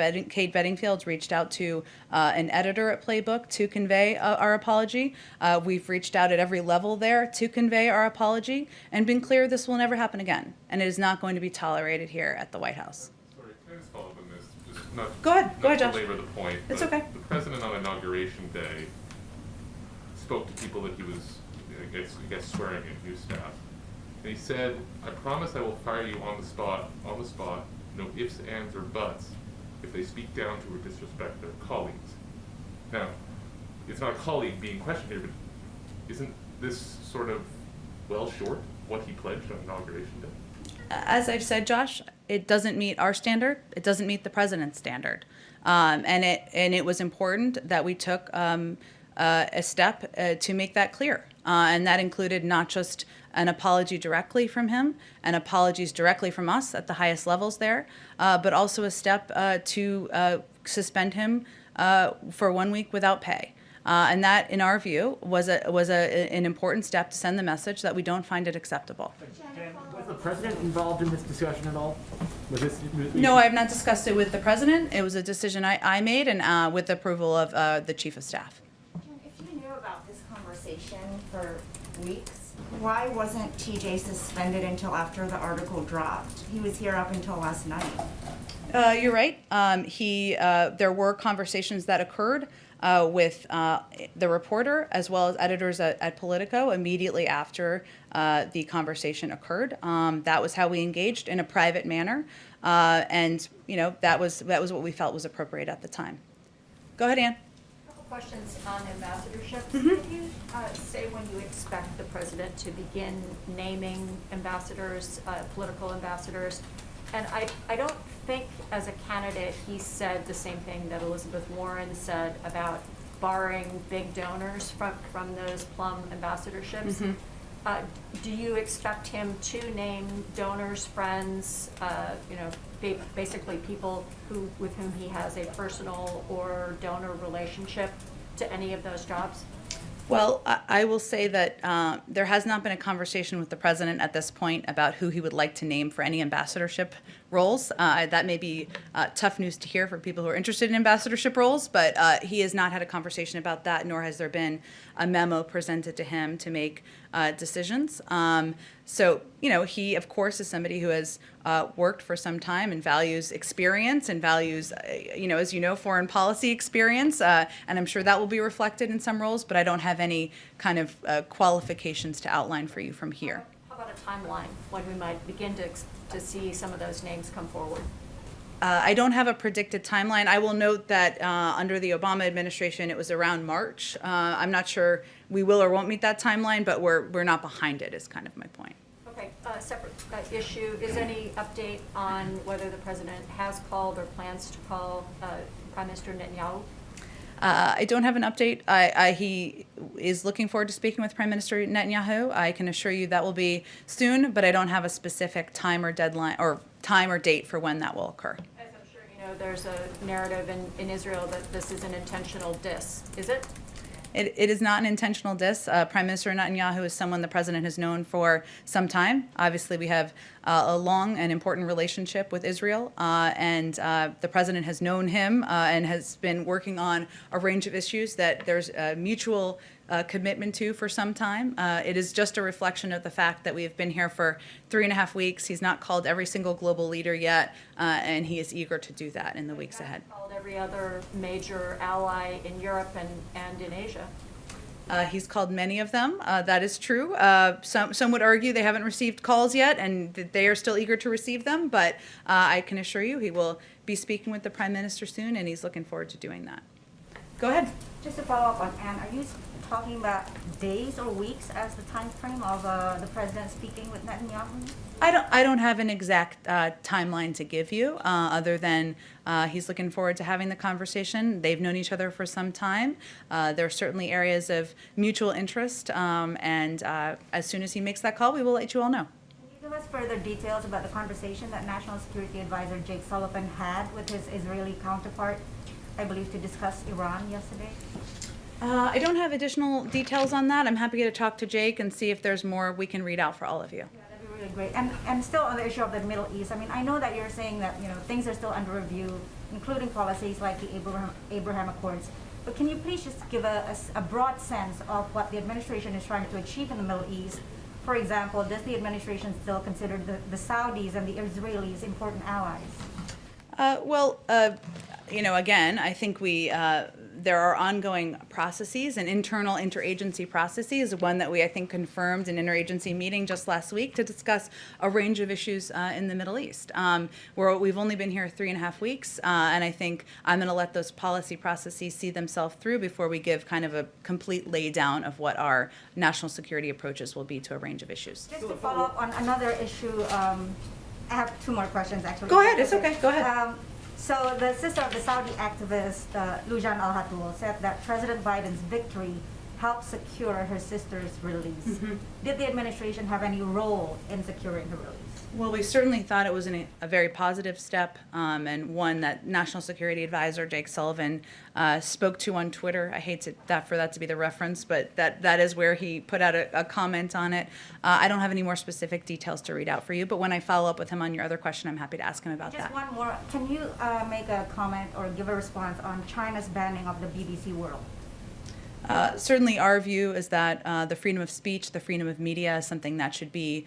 Bedingfield reached out to an editor at Playbook to convey our apology. We've reached out at every level there to convey our apology and been clear this will never happen again, and it is not going to be tolerated here at the White House. Sorry, can I just follow up on this? Just not, Go ahead, not Josh. to belabor the point. It's but okay. The president on Inauguration Day spoke to people that he was, I guess swearing in, his staff. And he said, "I promise I will fire you on the spot, no ifs, ands, or buts, if they speak down to or disrespect their colleagues." Now, it's not a colleague being questioned here, but isn't this sort of well short what he pledged on Inauguration Day? As I've said, Josh, it doesn't meet our standard. It doesn't meet the president's standard. And it was important that we took a step to make that clear. And that included not just an apology directly from him and apologies directly from us at the highest levels there, but also a step to suspend him for 1 week without pay. And that, in our view, was an important step to send the message that we don't find it acceptable. Jen, was the president involved in this discussion at all? No, I have not discussed it with the president. It was a decision I made and with the approval of the chief of staff. Jen, if you knew about this conversation for weeks, why wasn't TJ suspended until after the article dropped? He was here up until last night. You're right. There were conversations that occurred with the reporter as well as editors at Politico immediately after the conversation occurred. That was how we engaged in a private manner, and that was what we felt was appropriate at the time. Go ahead, Ann. Couple questions on ambassadorships. Mm-hmm. Can you say when you expect the president to begin naming ambassadors, political ambassadors? And I don't think as a candidate he said the same thing that Elizabeth Warren said about barring big donors from those plum ambassadorships. Mm-hmm. Do you expect him to name donors, friends, basically people with whom he has a personal or donor relationship to any of those jobs? Well, I will say that there has not been a conversation with the president at this point about who he would like to name for any ambassadorship roles. That may be tough news to hear for people who are interested in ambassadorship roles, but he has not had a conversation about that, nor has there been a memo presented to him to make decisions. So, he, of course, is somebody who has worked for some time and values experience and values, foreign policy experience. And I'm sure that will be reflected in some roles, but I don't have any kind of qualifications to outline for you from here. How about a timeline when we might begin to see some of those names come forward? I don't have a predicted timeline. I will note that under the Obama administration, it was around March. I'm not sure we will or won't meet that timeline, but we're not behind it is kind of my point. Okay, separate issue. Is any update on whether the president has called or plans to call Prime Minister Netanyahu? I don't have an update. He is looking forward to speaking with Prime Minister Netanyahu. I can assure you that will be soon, but I don't have a specific time or deadline or time or date for when that will occur. As I'm sure you know, there's a narrative in Israel that this is an intentional diss. Is it? It is not an intentional diss. Prime Minister Netanyahu is someone the president has known for some time. Obviously, we have a long and important relationship with Israel, and the president has known him and has been working on a range of issues that there's a mutual commitment to for some time. It is just a reflection of the fact that we have been here for 3.5 weeks. He's not called every single global leader yet, and he is eager to do that in the weeks ahead. Called every other major ally in Europe and in Asia. He's called many of them. That is true. Some would argue they haven't received calls yet, and that they are still eager to receive them. But I can assure you, he will be speaking with the Prime Minister soon, and he's looking forward to doing that. Go ahead. Just to follow up on Anne, are you talking about days or weeks as the time frame of the president speaking with Netanyahu? I don't have an exact timeline to give you, other than he's looking forward to having the conversation. They've known each other for some time. There are certainly areas of mutual interest, and as soon as he makes that call, we will let you all know. Can you give us further details about the conversation that National Security Advisor Jake Sullivan had with his Israeli counterpart, I believe, to discuss Iran yesterday? I don't have additional details on that. I'm happy to talk to Jake and see if there's more we can read out for all of you. Yeah, that'd be really great. And still on the issue of the Middle East, I mean, I know that you're saying that, things are still under review, including policies like the Abraham Accords. But can you please just give a broad sense of what the administration is trying to achieve in the Middle East? For example, does the administration still consider the Saudis and the Israelis important allies? Again, I think there are ongoing processes and internal interagency processes, one that I think, confirmed an interagency meeting just last week to discuss a range of issues in the Middle East. We've only been here 3.5 weeks, and I think I'm going to let those policy processes see themselves through before we give kind of a complete laydown of what our national security approaches will be to a range of issues. Just to follow up on another issue, I have 2 more questions, actually. Go ahead, it's okay, go ahead. So the sister of the Saudi activist, Lujan Al-Hatul, said that President Biden's victory helped secure her sister's release. Mm-hmm. Did the administration have any role in securing her release? Well, we certainly thought it was a very positive step, and one that National Security Advisor Jake Sullivan spoke to on Twitter. I hate for that to be the reference, but that is where he put out a comment on it. I don't have any more specific details to read out for you, but when I follow up with him on your other question, I'm happy to ask him about Just that. one more. Can you make a comment or give a response on China's banning of the BBC World? Certainly our view is that the freedom of speech, the freedom of media is something that should be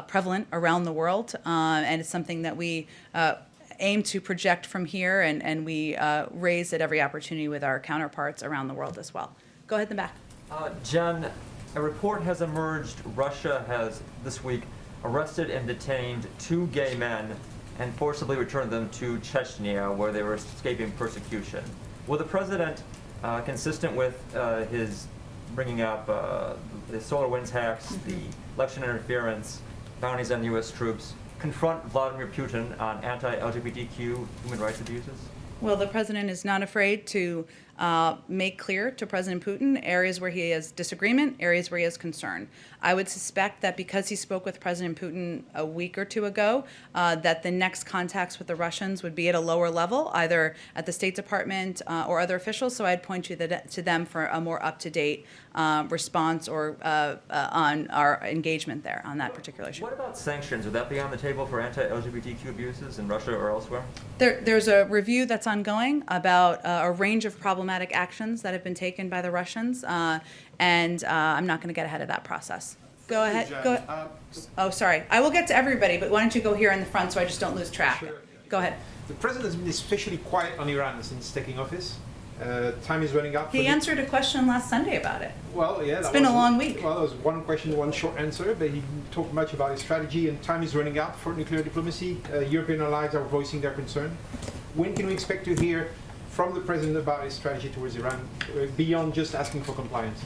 prevalent around the world, and it's something that we aim to project from here, and we raise at every opportunity with our counterparts around the world as well. Go ahead in the back. Jen, a report has emerged Russia has this week arrested and detained 2 gay men and forcibly returned them to Chechnya, where they were escaping persecution. Will the president, consistent with his bringing up the SolarWinds hacks, the election interference, bounties on U.S. troops, confront Vladimir Putin on anti-LGBTQ human rights abuses? Well, the president is not afraid to make clear to President Putin areas where he has disagreement, areas where he has concern. I would suspect that because he spoke with President Putin a week or 2 ago, that the next contacts with the Russians would be at a lower level, either at the State Department or other officials. So I'd point you to them for a more up-to-date response or on our engagement there on that particular issue. What about sanctions? Would that be on the table for anti-LGBTQ abuses in Russia or elsewhere? There's a review that's ongoing about a range of problematic actions that have been taken by the Russians, and I'm not going to get ahead of that process. Go ahead. Go. Oh, sorry. I will get to everybody, but why don't you go here in the front so I just don't lose track? Sure. Go ahead. The president has been especially quiet on Iran since taking office. Time is running out. He answered a question last Sunday about it. Well, yeah. It's been a long week. Well, there was one question, one short answer, but he didn't talk much about his strategy, and time is running out for nuclear diplomacy. European allies are voicing their concern. When can we expect to hear from the president about his strategy towards Iran, beyond just asking for compliance?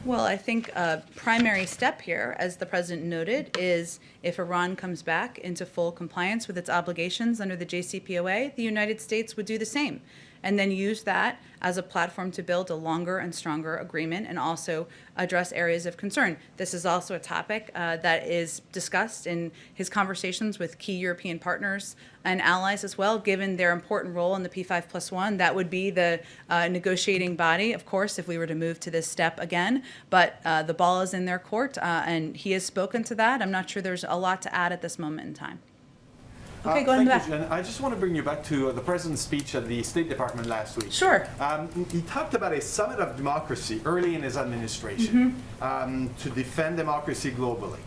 Well, I think a primary step here, as the president noted, is if Iran comes back into full compliance with its obligations under the JCPOA, the United States would do the same, and then use that as a platform to build a longer and stronger agreement and also address areas of concern. This is also a topic that is discussed in his conversations with key European partners and allies as well, given their important role in the P5+1. That would be the negotiating body, of course, if we were to move to this step again. But the ball is in their court, and he has spoken to that. I'm not sure there's a lot to add at this moment in time. Okay, go ahead in the back. Thank you, Jen. I just want to bring you back to the President's speech at the State Department last week. Sure. He talked about a summit of democracy early in his administration to defend democracy globally.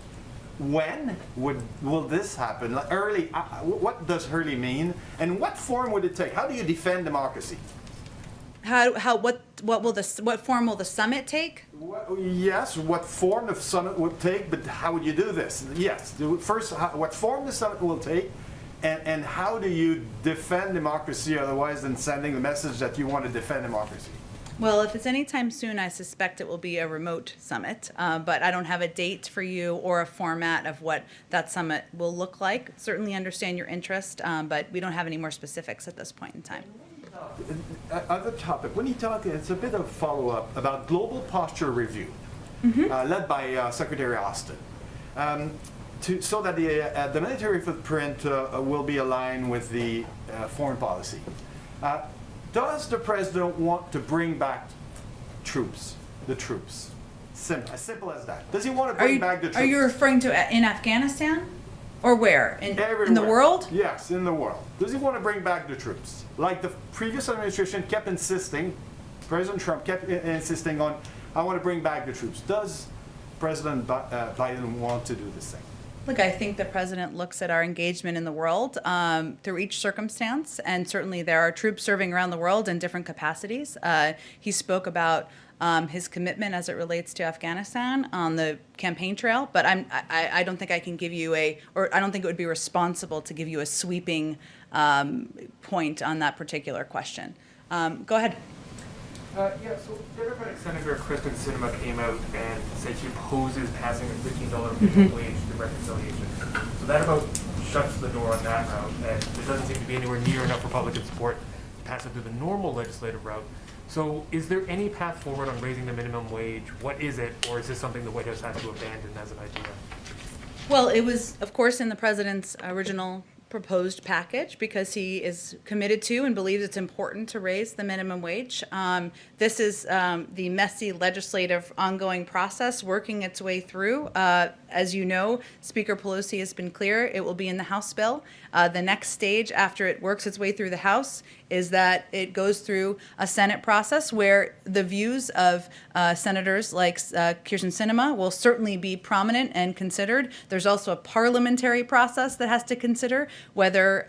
When will this happen? Like early, what does early mean? And what form would it take? How do you defend democracy? What form will the summit take? Yes, what form the summit would take, but how would you do this? Yes, first, what form the summit will take, and how do you defend democracy otherwise than sending the message that you want to defend democracy? Well, if it's anytime soon, I suspect it will be a remote summit, but I don't have a date for you or a format of what that summit will look like. Certainly understand your interest, but we don't have any more specifics at this point in time. Other topic, when you talk, it's a bit of follow-up about global posture review, led by Secretary Austin, so that the military footprint will be aligned with the foreign policy. Does the president want to bring back troops, the troops? As simple as that. Does he want to bring back the troops? Are you referring to in Afghanistan? Or where? In the world? Yes, in the world. Does he want to bring back the troops? Like the previous administration kept insisting, President Trump kept insisting on, I want to bring back the troops. Does President Biden want to do the same? Look, I think the president looks at our engagement in the world through each circumstance, and certainly there are troops serving around the world in different capacities. He spoke about his commitment as it relates to Afghanistan on the campaign trail, but I don't think I can give you I don't think it would be responsible to give you a sweeping point on that particular question. Go ahead. Yeah, so Democratic Senator Kristen Sinema came out and said she opposes passing a $15 minimum wage to reconciliation. So that about shuts the door on that route, and there doesn't seem to be anywhere near enough Republican support to pass it through the normal legislative route. So is there any path forward on raising the minimum wage? What is it, or is this something the White House has to abandon as an idea? Well, it was, of course, in the president's original proposed package because he is committed to and believes it's important to raise the minimum wage. This is the messy legislative ongoing process working its way through. As you know, Speaker Pelosi has been clear it will be in the House bill. The next stage after it works its way through the House is that it goes through a Senate process where the views of senators like Kirsten Sinema will certainly be prominent and considered. There's also a parliamentary process that has to consider whether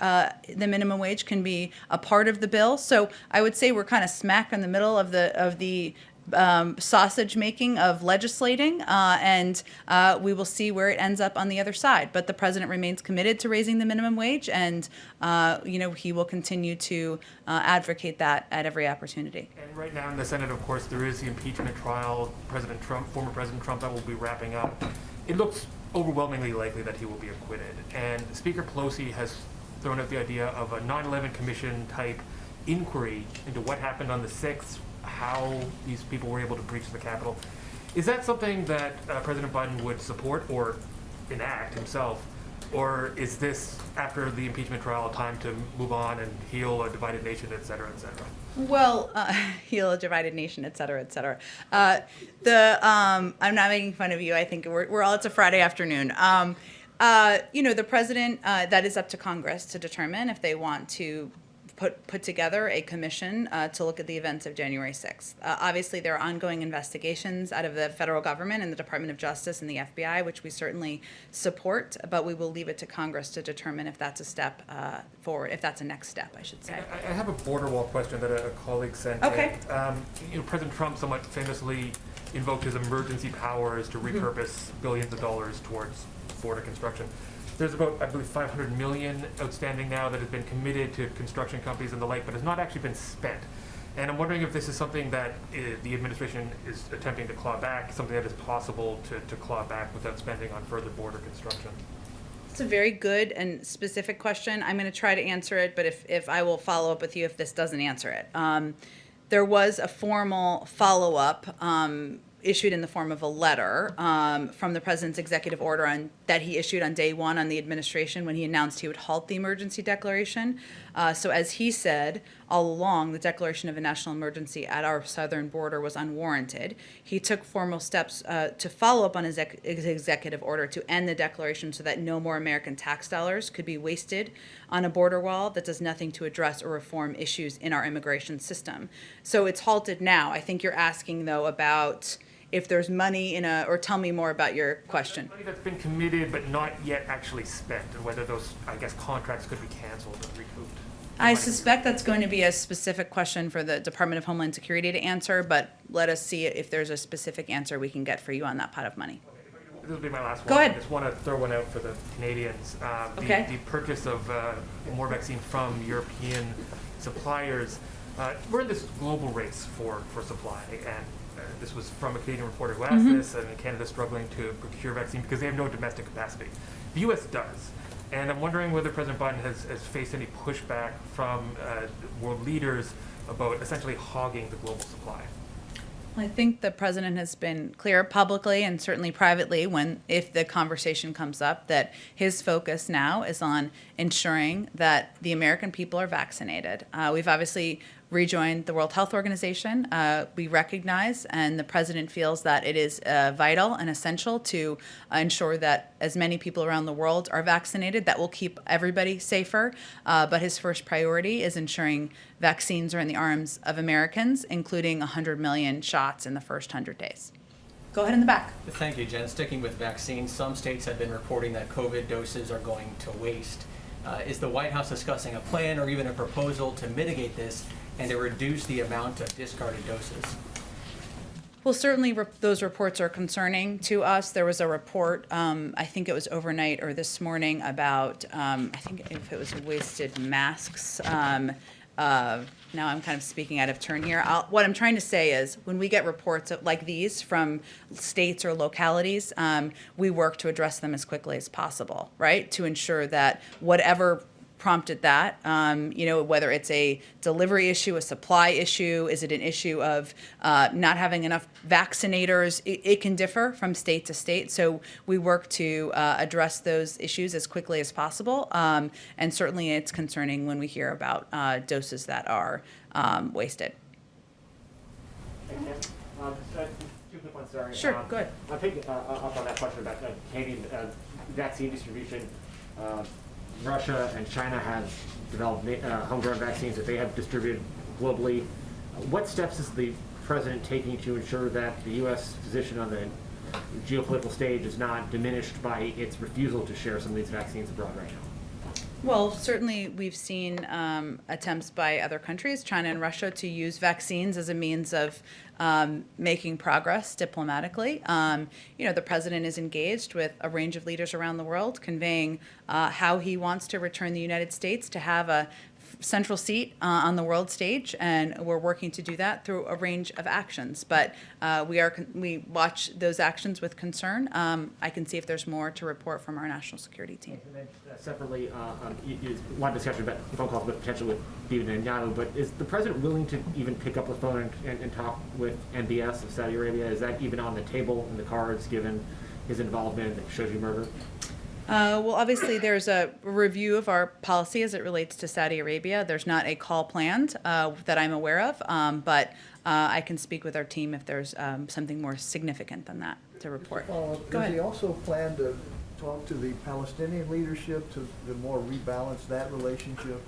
the minimum wage can be a part of the bill. So I would say we're kind of smack in the middle of the sausage making of legislating, and we will see where it ends up on the other side. But the president remains committed to raising the minimum wage, and he will continue to advocate that at every opportunity. And right now in the Senate, of course, there is the impeachment trial. Former President Trump, that will be wrapping up. It looks overwhelmingly likely that he will be acquitted. And Speaker Pelosi has thrown out the idea of a 9/11 commission type inquiry into what happened on the 6th, how these people were able to breach the Capitol. Is that something that President Biden would support or enact himself? Or is this, after the impeachment trial, time to move on and heal a divided nation, et cetera, et cetera? Well, heal a divided nation, et cetera, et cetera. I'm not making fun of you. I think we're all, it's a Friday afternoon. The president, that is up to Congress to determine if they want to put together a commission to look at the events of January 6th. Obviously, there are ongoing investigations out of the federal government and the Department of Justice and the FBI, which we certainly support, but we will leave it to Congress to determine if that's a step forward, if that's a next step, I should say. I have a border wall question that a colleague sent Okay. in. President Trump somewhat famously invoked his emergency powers to repurpose billions of dollars towards border construction. There's about, I believe, $500 million outstanding now that has been committed to construction companies and the like, but has not actually been spent. And I'm wondering if this is something that the administration is attempting to claw back, something that is possible to claw back without spending on further border construction. It's a very good and specific question. I'm going to try to answer it, but if I will follow up with you if this doesn't answer it. there was a formal follow-up issued in the form of a letter from the president's executive order that he issued on day one on the administration when he announced he would halt the emergency declaration. So as he said all along, the declaration of a national emergency at our southern border was unwarranted. He took formal steps to follow up on his executive order to end the declaration so that no more American tax dollars could be wasted on a border wall that does nothing to address or reform issues in our immigration system. So it's halted now. I think you're asking, though, about if there's money or tell me more about your question. Money that's been committed but not yet actually spent, and whether those, I guess, contracts could be canceled or recouped. I suspect that's going to be a specific question for the Department of Homeland Security to answer, but let us see if there's a specific answer we can get for you on that pot of money. This will be my last one. Go ahead. I just want to throw one out for the Canadians. Okay. The purchase of more vaccine from European suppliers. We're in this global race for supply, and this was from a Canadian reporter who asked this, and Canada's struggling to procure vaccine because they have no domestic capacity. The U.S. does. And I'm wondering whether President Biden has faced any pushback from world leaders about essentially hogging the global supply. I think the president has been clear publicly and certainly privately if the conversation comes up that his focus now is on ensuring that the American people are vaccinated. We've obviously rejoined the World Health Organization. We recognize, and the president feels that it is vital and essential to ensure that as many people around the world are vaccinated. That will keep everybody safer. But his first priority is ensuring vaccines are in the arms of Americans, including 100 million shots in the first 100 days. Go ahead in the back. Thank you, Jen. Sticking with vaccines, some states have been reporting that COVID doses are going to waste. Is the White House discussing a plan or even a proposal to mitigate this and to reduce the amount of discarded doses? Well, certainly those reports are concerning to us. There was a report, I think it was overnight or this morning, about, I think if it was wasted masks. Now I'm kind of speaking out of turn here. What I'm trying to say is when we get reports like these from states or localities, we work to address them as quickly as possible, right? To ensure that whatever prompted that, whether it's a delivery issue, a supply issue, is it an issue of not having enough vaccinators? It can differ from state to state. So we work to address those issues as quickly as possible. And certainly it's concerning when we hear about doses that are wasted. Two quick ones, sorry. Sure, go ahead. I'm picking up on that question about Canadian vaccine distribution. Russia and China have developed homegrown vaccines that they have distributed globally. What steps is the president taking to ensure that the U.S. position on the geopolitical stage is not diminished by its refusal to share some of these vaccines abroad right now? Well, certainly we've seen attempts by other countries, China and Russia, to use vaccines as a means of making progress diplomatically. The president is engaged with a range of leaders around the world, conveying how he wants to return the United States to have a central seat on the world stage, and we're working to do that through a range of actions. But we watch those actions with concern. I can see if there's more to report from our national security team. And then, separately, one discussion about phone calls with potential with Bibi Netanyahu, but is the president willing to even pick up the phone and talk with MBS of Saudi Arabia? Is that even on the table in the cards, given his involvement in the Khashoggi murder? Well, obviously, there's a review of our policy as it relates to Saudi Arabia. There's not a call planned that I'm aware of, but I can speak with our team if there's something more significant than that to report. Go Does ahead. he also plan to talk to the Palestinian leadership to more rebalance that relationship?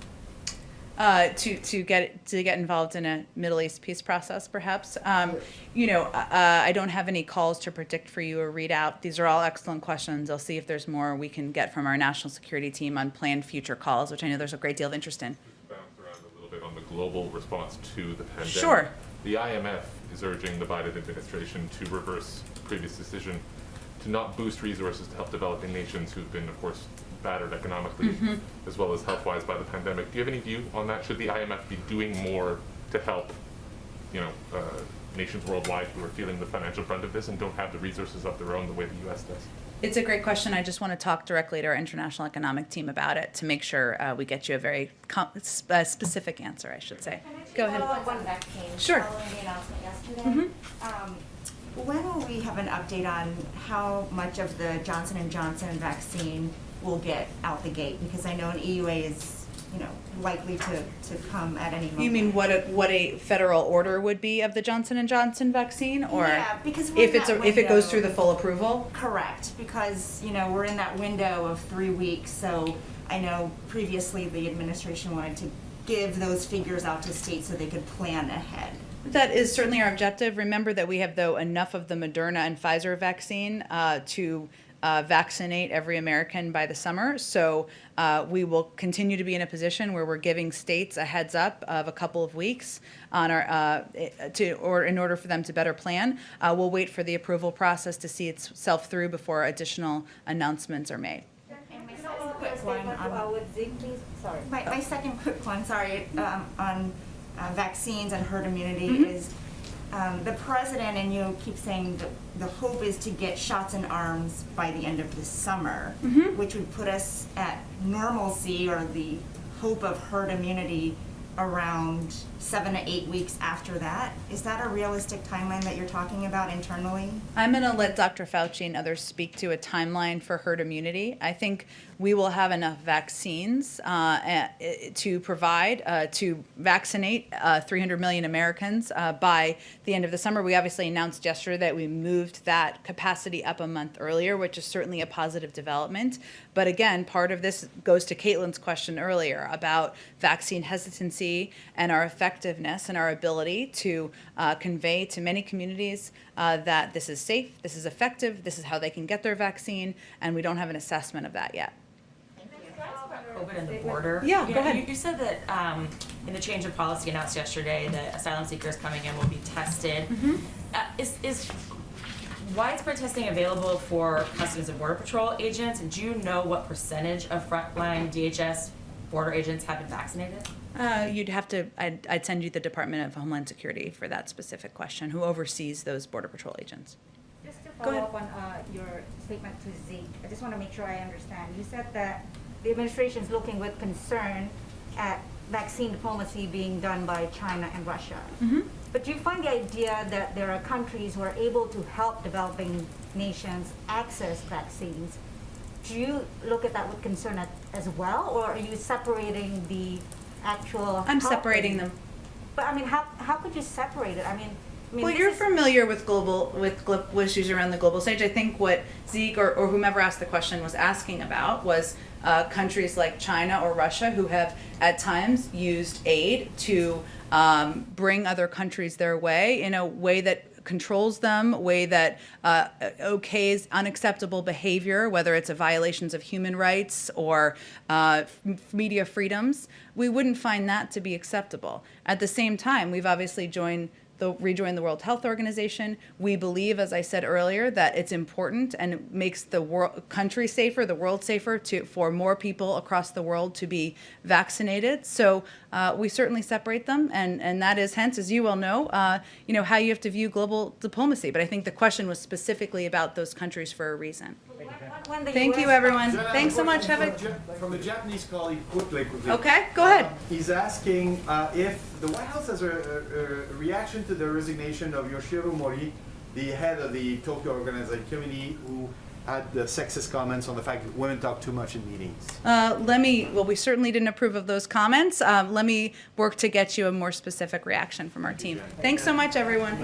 To get involved in a Middle East peace process, perhaps. I don't have any calls to predict for you or read out. These are all excellent questions. I'll see if there's more we can get from our national security team on planned future calls, which I know there's a great deal of interest in. Bounce around a little bit on the global response to the pandemic. Sure. The IMF is urging the Biden administration to reverse the previous decision to not boost resources to help developing nations who've been, of course, battered economically as well as health-wise by the pandemic. Do you have any view on that? Should the IMF be doing more to help, nations worldwide who are feeling the financial brunt of this and don't have the resources of their own the way the U.S. does? It's a great question. I just want to talk directly to our international economic team about it to make sure we get you a very specific answer, I should say. Go ahead. Follow up on vaccines. Sure. Following the announcement yesterday. When will we have an update on how much of the Johnson & Johnson vaccine will get out the gate? Because I know an EUA is, likely to come at any moment. You mean what a federal order would be of the Johnson & Johnson vaccine, or Yeah, because we're in that if it goes window. through the full approval? Correct, because, we're in that window of 3 weeks, so I know previously the administration wanted to give those figures out to states so they could plan ahead. That is certainly our objective. Remember that we have, though, enough of the Moderna and Pfizer vaccine to vaccinate every American by the summer. So we will continue to be in a position where we're giving states a heads up of a couple of weeks on our in order for them to better plan. We'll wait for the approval process to see itself through before additional announcements are made. My second quick one, sorry, on vaccines and herd immunity is the president and you keep saying that the hope is to get shots in arms by the end of this summer, which would put us at normalcy or the hope of herd immunity around 7 to 8 weeks after that. Is that a realistic timeline that you're talking about internally? I'm going to let Dr. Fauci and others speak to a timeline for herd immunity. I think we will have enough vaccines to provide, to vaccinate 300 million Americans by the end of the summer. We obviously announced yesterday that we moved that capacity up a month earlier, which is certainly a positive development. But again, part of this goes to Caitlin's question earlier about vaccine hesitancy and our effectiveness and our ability to convey to many communities that this is safe, this is effective, this is how they can get their vaccine, and we don't have an assessment of that yet. COVID and the border. Yeah, go ahead. You said that in the change of policy announced yesterday, that asylum seekers coming in will be tested. Is widespread testing available for Customs and Border Patrol agents? And do you know what percentage of frontline DHS border agents have been vaccinated? You'd have to, I'd send you the Department of Homeland Security for that specific question, who oversees those Border Patrol agents. Just to follow up on your statement to Zeke, I just want to make sure I understand. You said that the administration is looking with concern at vaccine diplomacy being done by China and Russia. But do you find the idea that there are countries who are able to help developing nations access vaccines? Do you look at that with concern as well, or are you separating the actual? I'm separating them. But I mean, how could you separate it? I mean, Well, you're familiar with global issues around the global stage. I think what Zeke or whomever asked the question was asking about was countries like China or Russia who have at times used aid to bring other countries their way in a way that controls them, a way that okays unacceptable behavior, whether it's a violations of human rights or media freedoms. We wouldn't find that to be acceptable. At the same time, we've obviously rejoined the World Health Organization. We believe, as I said earlier, that it's important and it makes the country safer, the world safer for more people across the world to be vaccinated. So we certainly separate them, and that is hence, as you well know, how you have to view global diplomacy. But I think the question was specifically about those countries for a reason. Thank you, everyone. Thanks so much. From a Japanese colleague, quickly. Okay, go ahead. He's asking if the White House has a reaction to the resignation of Yoshiro Mori, the head of the Tokyo Organizing Committee, who had the sexist comments on the fact that women talk too much in meetings. We certainly didn't approve of those comments. Let me work to get you a more specific reaction from our team. Thanks so much, everyone.